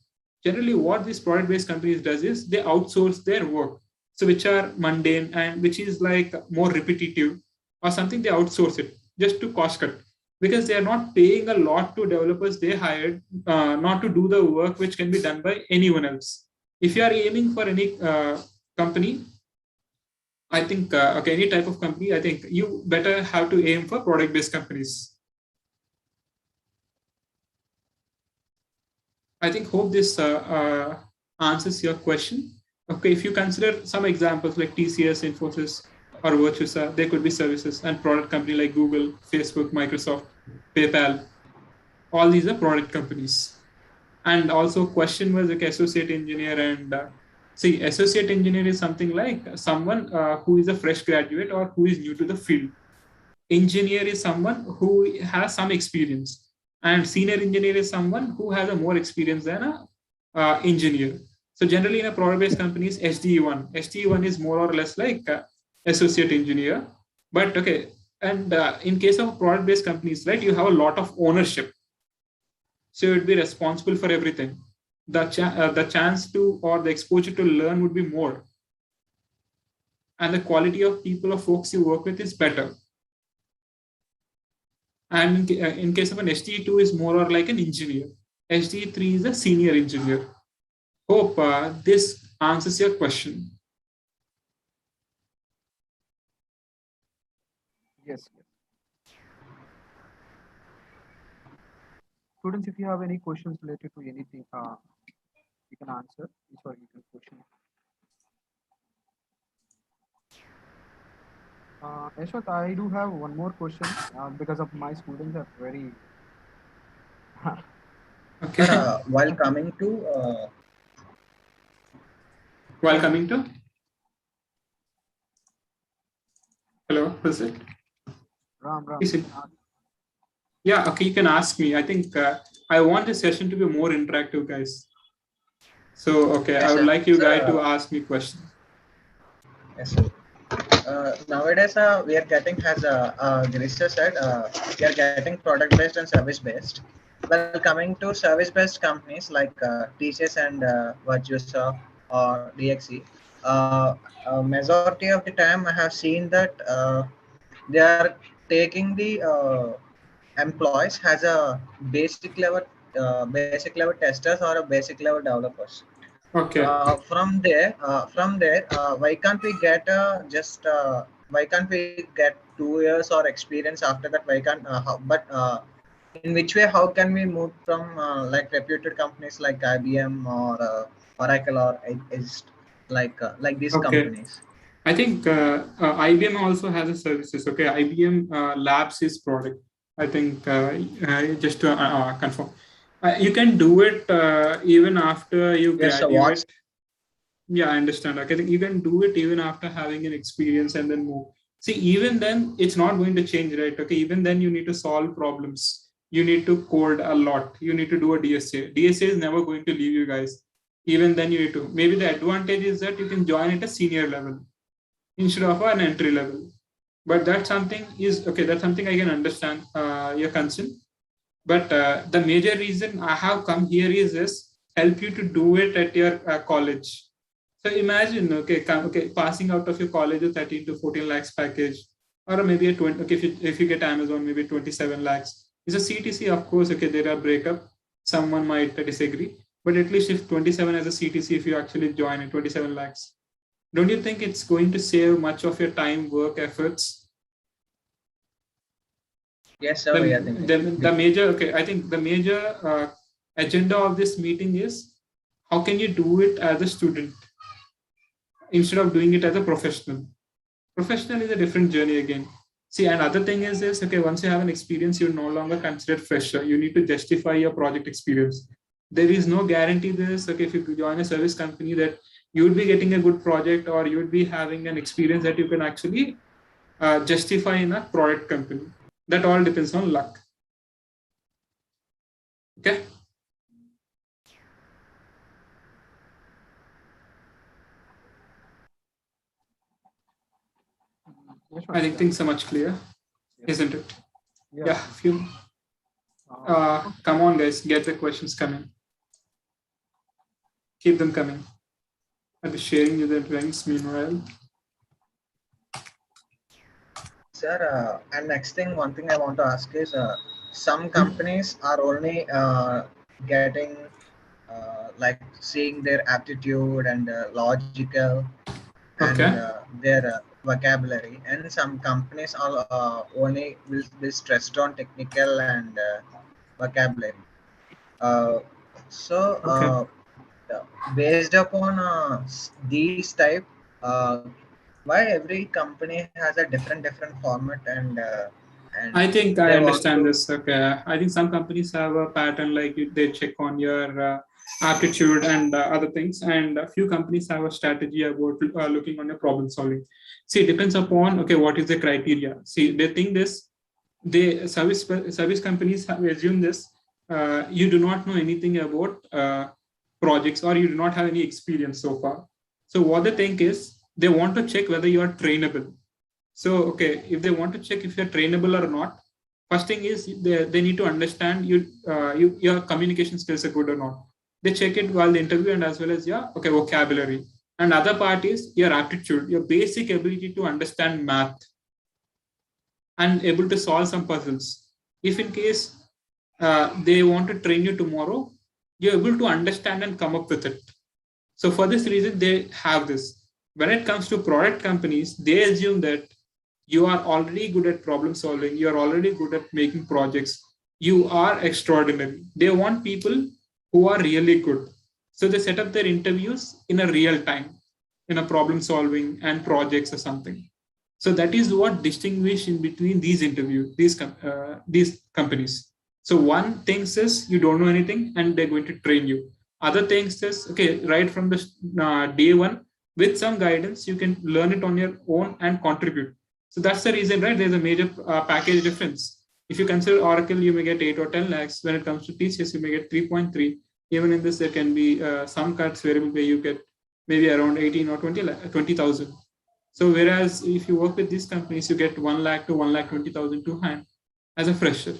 Generally, what these product-based companies does is they outsource their work. So which are mundane and which is like more repetitive or something, they outsource it just to cost cut because they are not paying a lot to developers they hired not to do the work which can be done by anyone else. If you are aiming for any company, I think, okay, any type of company, I think you better have to aim for product-based companies. I think, hope this answers your question. Okay, if you consider some examples like TCS, Infosys, or Virtusa, they could be services, and product company like Google, Facebook, Microsoft, PayPal. All these are product companies. And also, question was like associate engineer, and see, associate engineer is something like someone who is a fresh graduate or who is new to the field. Engineer is someone who has some experience, and senior engineer is someone who has a more experience than a engineer. So generally in a product-based companies, SDE1 is more or less like associate engineer. But okay, and in case of product-based companies, right, you have a lot of ownership. So you'd be responsible for everything. The chance to or the exposure to learn would be more. And the quality of people or folks you work with is better. And in case of an SDE2 is more or like an engineer. SDE3 is a senior engineer. Hope this answers your question. Yes. Students, if you have any questions related to anything, you can answer. Sorry, you can question. Yashwant, I do have one more question because of my students are very. Okay. Sir, while coming to While coming to? Hello, who's it? Ram. Is it? Yeah, okay, you can ask me. I think I want this session to be more interactive, guys. So, okay, yes, I would sir. like you Sir, guys to ask me questions. yes, sir. Nowadays, we are getting, as Grisha said, we are getting product based and service based. Well, coming to service based companies like TCS and Virtusa or DXE, majority of the time I have seen that they are taking the employees as a basic level testers or a basic level developers. Okay. From there, why can't we get why can't we get 2 years or experience after that? Why can't in which way, how can we move from like reputed companies like IBM or Oracle or like these Okay. companies? I think IBM also has a services. Okay, IBM Labs is product. I think just to confirm, you can do it even after you Yes, so what's graduate. Yeah, I understand. Okay, you can do it even after having an experience and then move. See, even then, it's not going to change, right? Okay, even then, you need to solve problems. You need to code a lot. You need to do a DSA. DSA is never going to leave you guys. Even then, you need to. Maybe the advantage is that you can join at a senior level instead of an entry level. But that's something is okay. That's something I can understand your concern. But the major reason I have come here is this help you to do it at your college. So imagine, okay, passing out of your college a 13 to 14 lakhs package, or maybe a 20. Okay, if you get Amazon, maybe 27 lakhs. It's a CTC, of course. Okay, there are breakup. Someone might disagree, but at least if 27 as a CTC, if you actually join it, 27 lakhs, don't you think it's going to save much of your time, work, efforts? yes, sir, we are thinking. The major, okay, I think the major agenda of this meeting is how can you do it as a student instead of doing it as a professional. Professional is a different journey again. See, another thing is this, okay, once you have an experience, you're no longer considered fresher. You need to justify your project experience. There is no guarantee this, okay, if you join a service company that you would be getting a good project or you would be having an experience that you can actually justify in a product company. That all depends on luck. Okay. I think things are much clear, isn't it? Yeah. Few. Come on, guys, get the questions coming. Keep them coming. I'll be sharing you the links meanwhile. Sir, and next thing, one thing I want to ask is, some companies are only getting like seeing their aptitude and logical and their vocabulary, and some companies are only will be stressed on technical and vocabulary. So based upon these type, uh, why every company has a different format and I think I they want understand to. this. Okay, I think some companies have a pattern like they check on your aptitude and other things, and a few companies have a strategy about looking on your problem solving. See, it depends upon what is the criteria. See, they think this. They service companies have assumed this. You do not know anything about projects, or you do not have any experience so far. So what they think is they want to check whether you are trainable. So, okay, if they want to check if you're trainable or not, first thing is they need to understand your communication skills are good or not. They check it while the interview and as well as your vocabulary. And other part is your aptitude, your basic ability to understand math and able to solve some puzzles. If in case they want to train you tomorrow, you're able to understand and come up with it. So for this reason, they have this. When it comes to product companies, they assume that you are already good at problem solving, you are already good at making projects, you are extraordinary. They want people who are really good. So they set up their interviews in a real time, in a problem solving and projects or something. So that is what distinguish in between these interviews, these companies. So one thinks is you don't know anything and they're going to train you. Other things is, okay, right from the day one, with some guidance, you can learn it on your own and contribute. So that's the reason, right? There's a major package difference. If you consider Oracle, you may get 8 or 10 lakhs. When it comes to TCS, you may get 3.3. Even in this, there can be some cuts variable where you get maybe around 18 or 20,000. So whereas if you work with these companies, you get 1 lakh to 1,20,000 to hand as a fresher.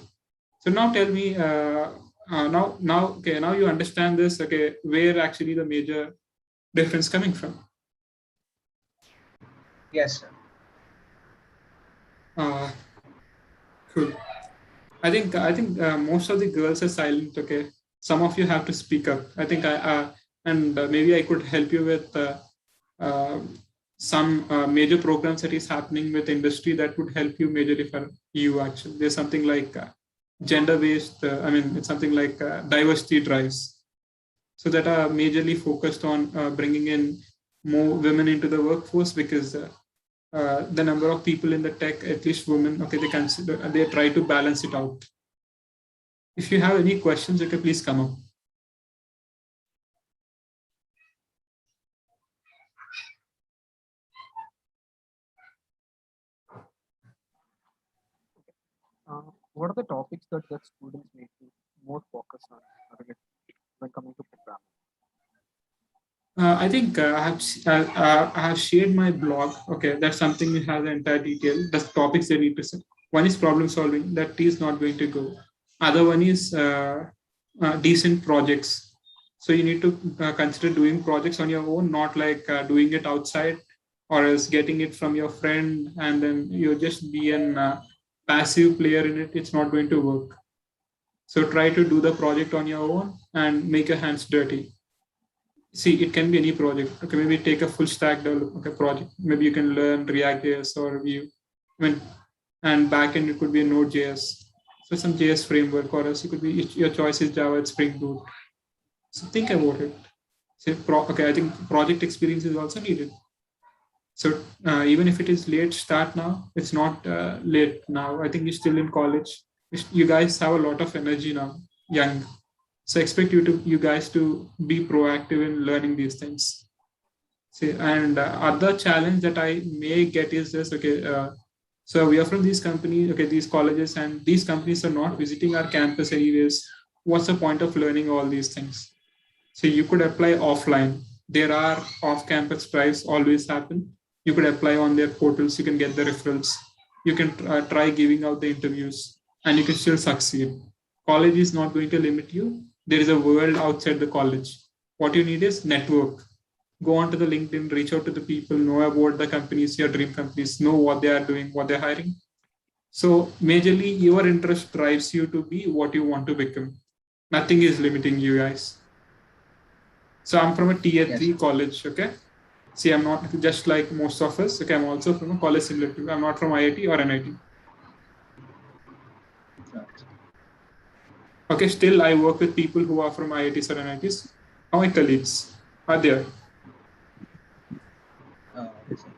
So now tell me, now you understand this. Okay, where actually the major difference coming from? Yes, sir. Cool. I think most of the girls are silent. Okay, some of you have to speak up. I think maybe I could help you with some major programs that is happening with industry that would help you majorly for you. Actually, there's something like gender-based. It's something like diversity drives, so that are majorly focused on bringing in more women into the workforce, because the number of people in the tech, at least women, okay, they try to balance it out. If you have any questions, okay, please come up. What are the topics that students need to more focus on when coming to programming? I think I have shared my blog. Okay, that's something that has the entire detail. The topics they need to set. One is problem solving. That is not going to go. Other one is decent projects. So you need to consider doing projects on your own, not like doing it outside or else getting it from your friend and then you just be an passive player in it. It's not going to work. So try to do the project on your own and make your hands dirty. See, it can be any project. Okay, maybe take a full stack development project. Maybe you can learn React.js or Vue. And backend it could be a Node.js. So some JS framework, or else it could be your choice is Java, it's Spring Boot. So think about it. Okay, I think project experience is also needed. So even if it is late start now, it's not late now. I think you're still in college. You guys have a lot of energy now, young. So expect you guys to be proactive in learning these things. See, and other challenge that I may get is this. Okay, so we are from these companies. Okay, these colleges and these companies are not visiting our campus anyways. What's the point of learning all these things? So you could apply offline. There are off-campus drives always happen. You could apply on their portals. You can get the referrals. You can try giving out the interviews, and you can still succeed. College is not going to limit you. There is a world outside the college. What you need is network. Go onto the LinkedIn, reach out to the people, know about the companies, your dream companies, know what they are doing, what they're hiring. So majorly your interest drives you to be what you want to become. Nothing is limiting you guys. So I'm from a tier 3 college, okay? See, I'm not just like most of us. Okay, I'm also from a college similar to. I'm not from IIT or NIT. Okay, still I work with people who are from IITs or NITs. How my colleagues are there.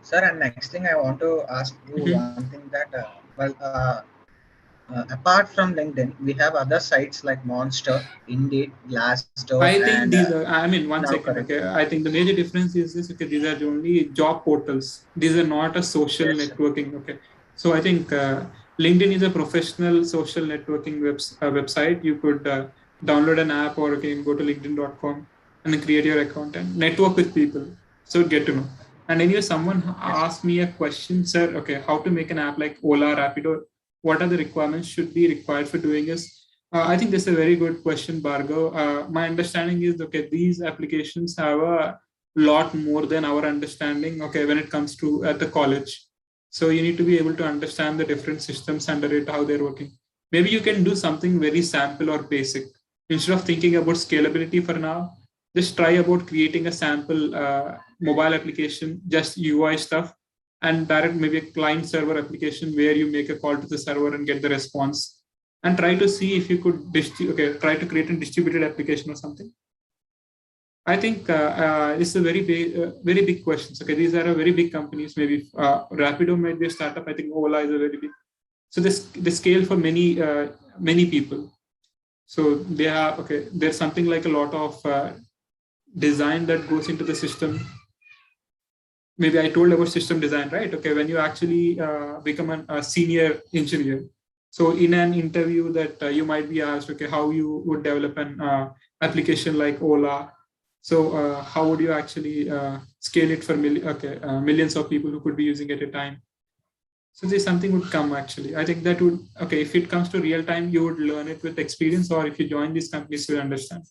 Sir, and next thing I want to ask you one thing that, apart from LinkedIn, we have other sites like Monster, Indeed, Glassdoor, I think and these are, I mean, one now second, currently. okay. I think the major difference is this, okay, these are only job portals. These are not a social Yes, sir. networking, okay. So I think LinkedIn is a professional social networking website. You could download an app or you can go to linkedin.com and then create your account and network with people. So get to know. And anyway, someone asked me a question, sir, okay, how to make an app like Ola, Rapido, what are the requirements should be required for doing this? I think this is a very good question, Bhargav. My understanding is, okay, these applications have a lot more than our understanding, okay, when it comes to at the college. So you need to be able to understand the different systems under it, how they're working. Maybe you can do something very sample or basic. Instead of thinking about scalability for now, just try about creating a sample mobile application, just UI stuff, and direct maybe a client server application where you make a call to the server and get the response and try to see if you could try to create a distributed application or something. I think it's a very big questions. Okay, these are a very big companies. Maybe Rapido might be a startup. I think Ola is a very big. So they scale for many people. So they have there's something like a lot of design that goes into the system. Maybe I told about system design, right? Okay, when you actually become a senior engineer. So in an interview that you might be asked, okay, how you would develop an application like Ola. So how would you actually scale it for millions of people who could be using it at a time? So there's something would come actually. I think that would, okay, if it comes to real time, you would learn it with experience, or if you join these companies, you understand.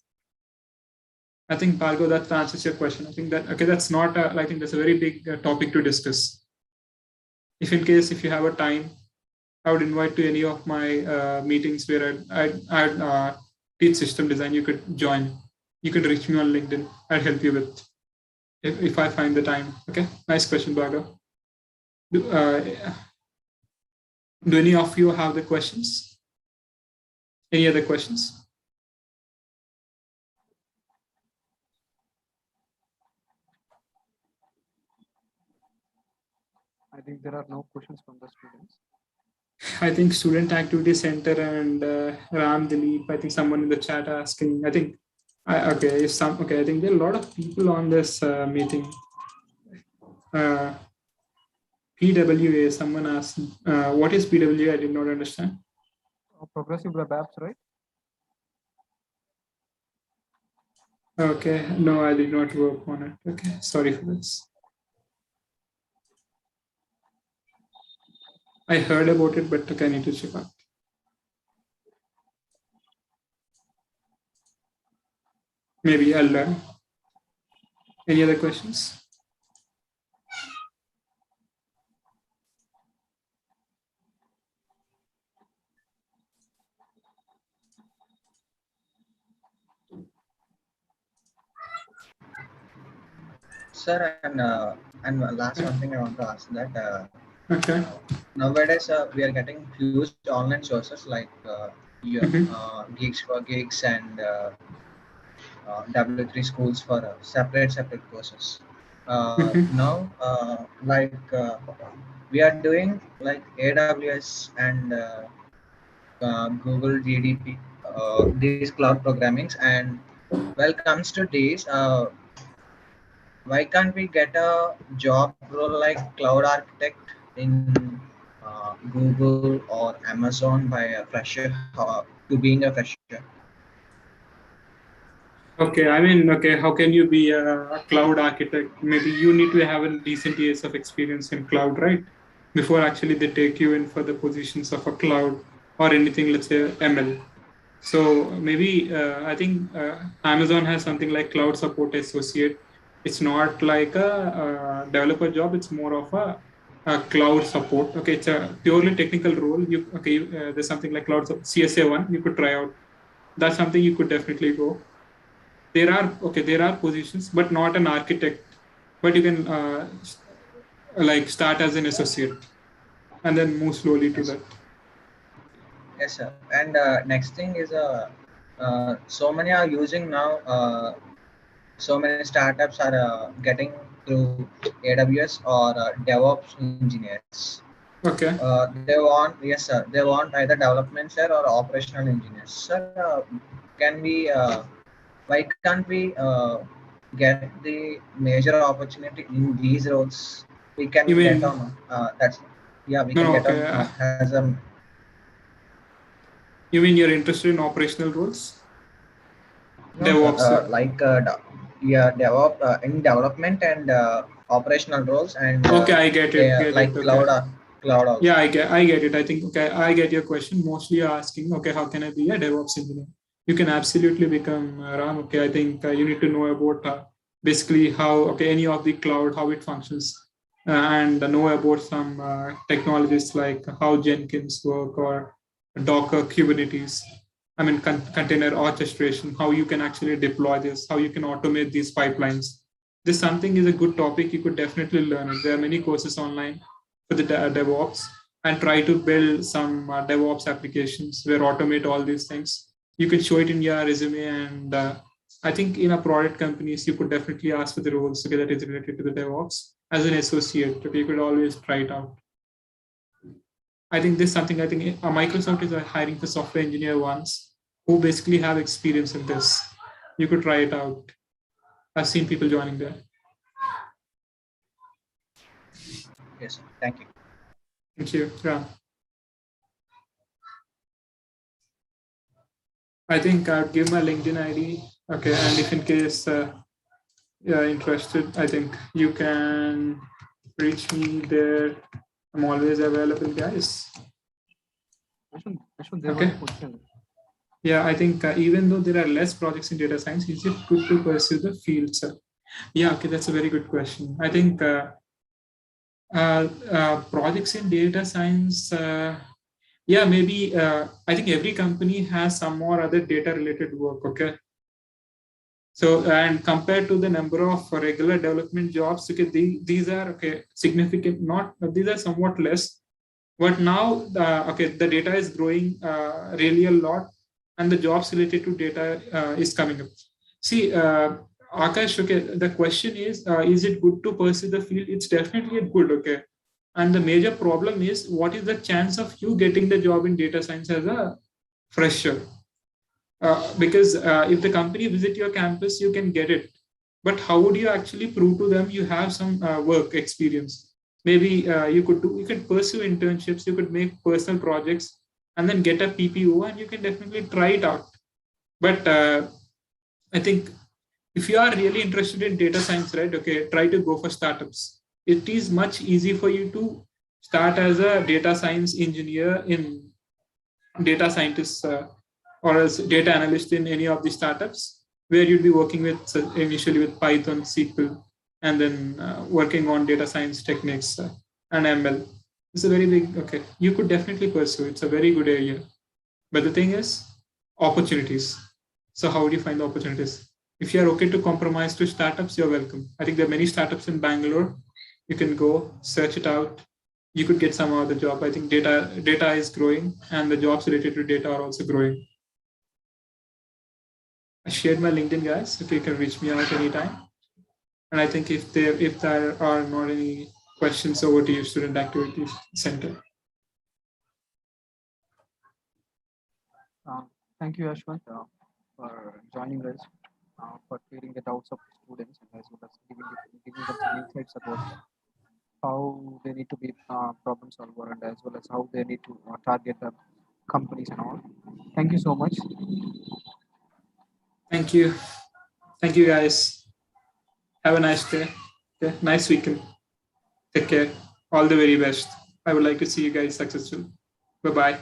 I think, Bhargav, that answers your question. I think that, okay, that's not, I think that's a very big topic to discuss. If in case, if you have a time, I would invite to any of my meetings where I'd teach system design. You could join. You could reach me on LinkedIn. I'd help you with if I find the time. Okay, nice question, Bhargav. Do any of you have the questions? Any other questions? I think there are no questions from the students. I think Student Activity Center and Ram Dilip. I think someone in the chat asking. I think okay. If some okay, I think there are a lot of people on this meeting. PWA. Someone asked, "What is PWA?" I did not understand. Progressive web apps, right? Okay, no, I did not work on it. Okay, sorry for this. I heard about it, but okay, I need to check out. Maybe I'll learn. Any other questions? Sir, and last one thing I want to ask that Okay. nowadays we are getting huge online sources like Geeks for Geeks and W3 schools for separate courses. Now, we are doing like AWS and Google GDP, these cloud programmings, and well comes to these, why can't we get a job role like cloud architect in Google or Amazon by a fresher to being a fresher? Okay, I mean, okay, how can you be a cloud architect? Maybe you need to have a decent years of experience in cloud, right? Before actually they take you in for the positions of a cloud or anything, let's say ML. So maybe I think Amazon has something like cloud support associate. It's not like a developer job. It's more of a cloud support. Okay, it's a purely technical role. There's something like CSA1. You could try out. That's something you could definitely go. There are positions, but not an architect. But you can like start as an associate and then move slowly to Yes, that. yes, sir. And next thing is so many are using now. So many startups are getting through AWS or DevOps engineers. Okay. They want, yes, sir. They want either development sir or operational engineers. Sir, can we? Why can't we get the major opportunity in these roles? We You can get mean on. That's yeah. We no, can no, get okay. on as a You mean you're interested in operational roles? no, sir. DevOps. Yeah, DevOps in development and operational roles and Okay, I get it. Get like it. Okay. cloud Yeah, also. I get it. I think okay, I get your question. Mostly you're asking, okay, how can I be a DevOps engineer? You can absolutely become Ram. Okay, I think you need to know about basically how any of the cloud how it functions and know about some technologies like how Jenkins work or Docker, Kubernetes. I mean, container orchestration, how you can actually deploy this, how you can automate these pipelines. This something is a good topic. You could definitely learn it. There are many courses online for the DevOps and try to build some DevOps applications where automate all these things. You can show it in your resume, and I think in a product companies you could definitely ask for the roles that is related to the DevOps as an associate. You could always try it out. I think this is something I think Microsoft is hiring for software engineer ones who basically have experience in this. You could try it out. I've seen people joining there. Yes, sir. Thank you. Thank you. Yeah. I think I'd give my LinkedIn ID. Okay, and if in case you're interested, I think you can reach me there. I'm always available, guys. There was a question. Yeah, I think even though there are less projects in data science, is it good to pursue the field, sir? Yeah, okay, that's a very good question. I think projects in data science, yeah, maybe I think every company has some or other data related work, okay? So, and compared to the number of regular development jobs, okay, these are okay significant. Not these are somewhat less, but now the data is growing really a lot, and the jobs related to data is coming up. See, Akash, okay, the question is it good to pursue the field? It's definitely good, okay. And the major problem is, what is the chance of you getting the job in data science as a fresher? Because if the company visit your campus, you can get it. But how would you actually prove to them you have some work experience? Maybe you could pursue internships, you could make personal projects, and then get a PPO, and you can definitely try it out. But I think if you are really interested in data science, right? Okay, try to go for startups. It is much easy for you to start as a data science engineer in data scientist or else data analyst in any of the startups, where you'd be working with initially with Python, SQL, and then working on data science techniques and ML. It's a very big, okay, you could definitely pursue. It's a very good area. But the thing is, opportunities. So how do you find the opportunities? If you're okay to compromise to startups, you're welcome. I think there are many startups in Bangalore. You can go search it out. You could get some other job. I think data is growing, and the jobs related to data are also growing. I shared my LinkedIn, guys, if you can reach me out anytime. And I think if there are not any questions, over to you, Student Activities Center. Thank you, Yashwant, for joining us, for clearing the doubts of students, and as well as giving them some insights about how they need to be problem solver, and as well as how they need to target the companies and all. Thank you so much. Thank you. Thank you, guys. Have a nice day. Okay. Nice weekend. Take care. All the very best. I would like to see you guys successful. Bye-bye.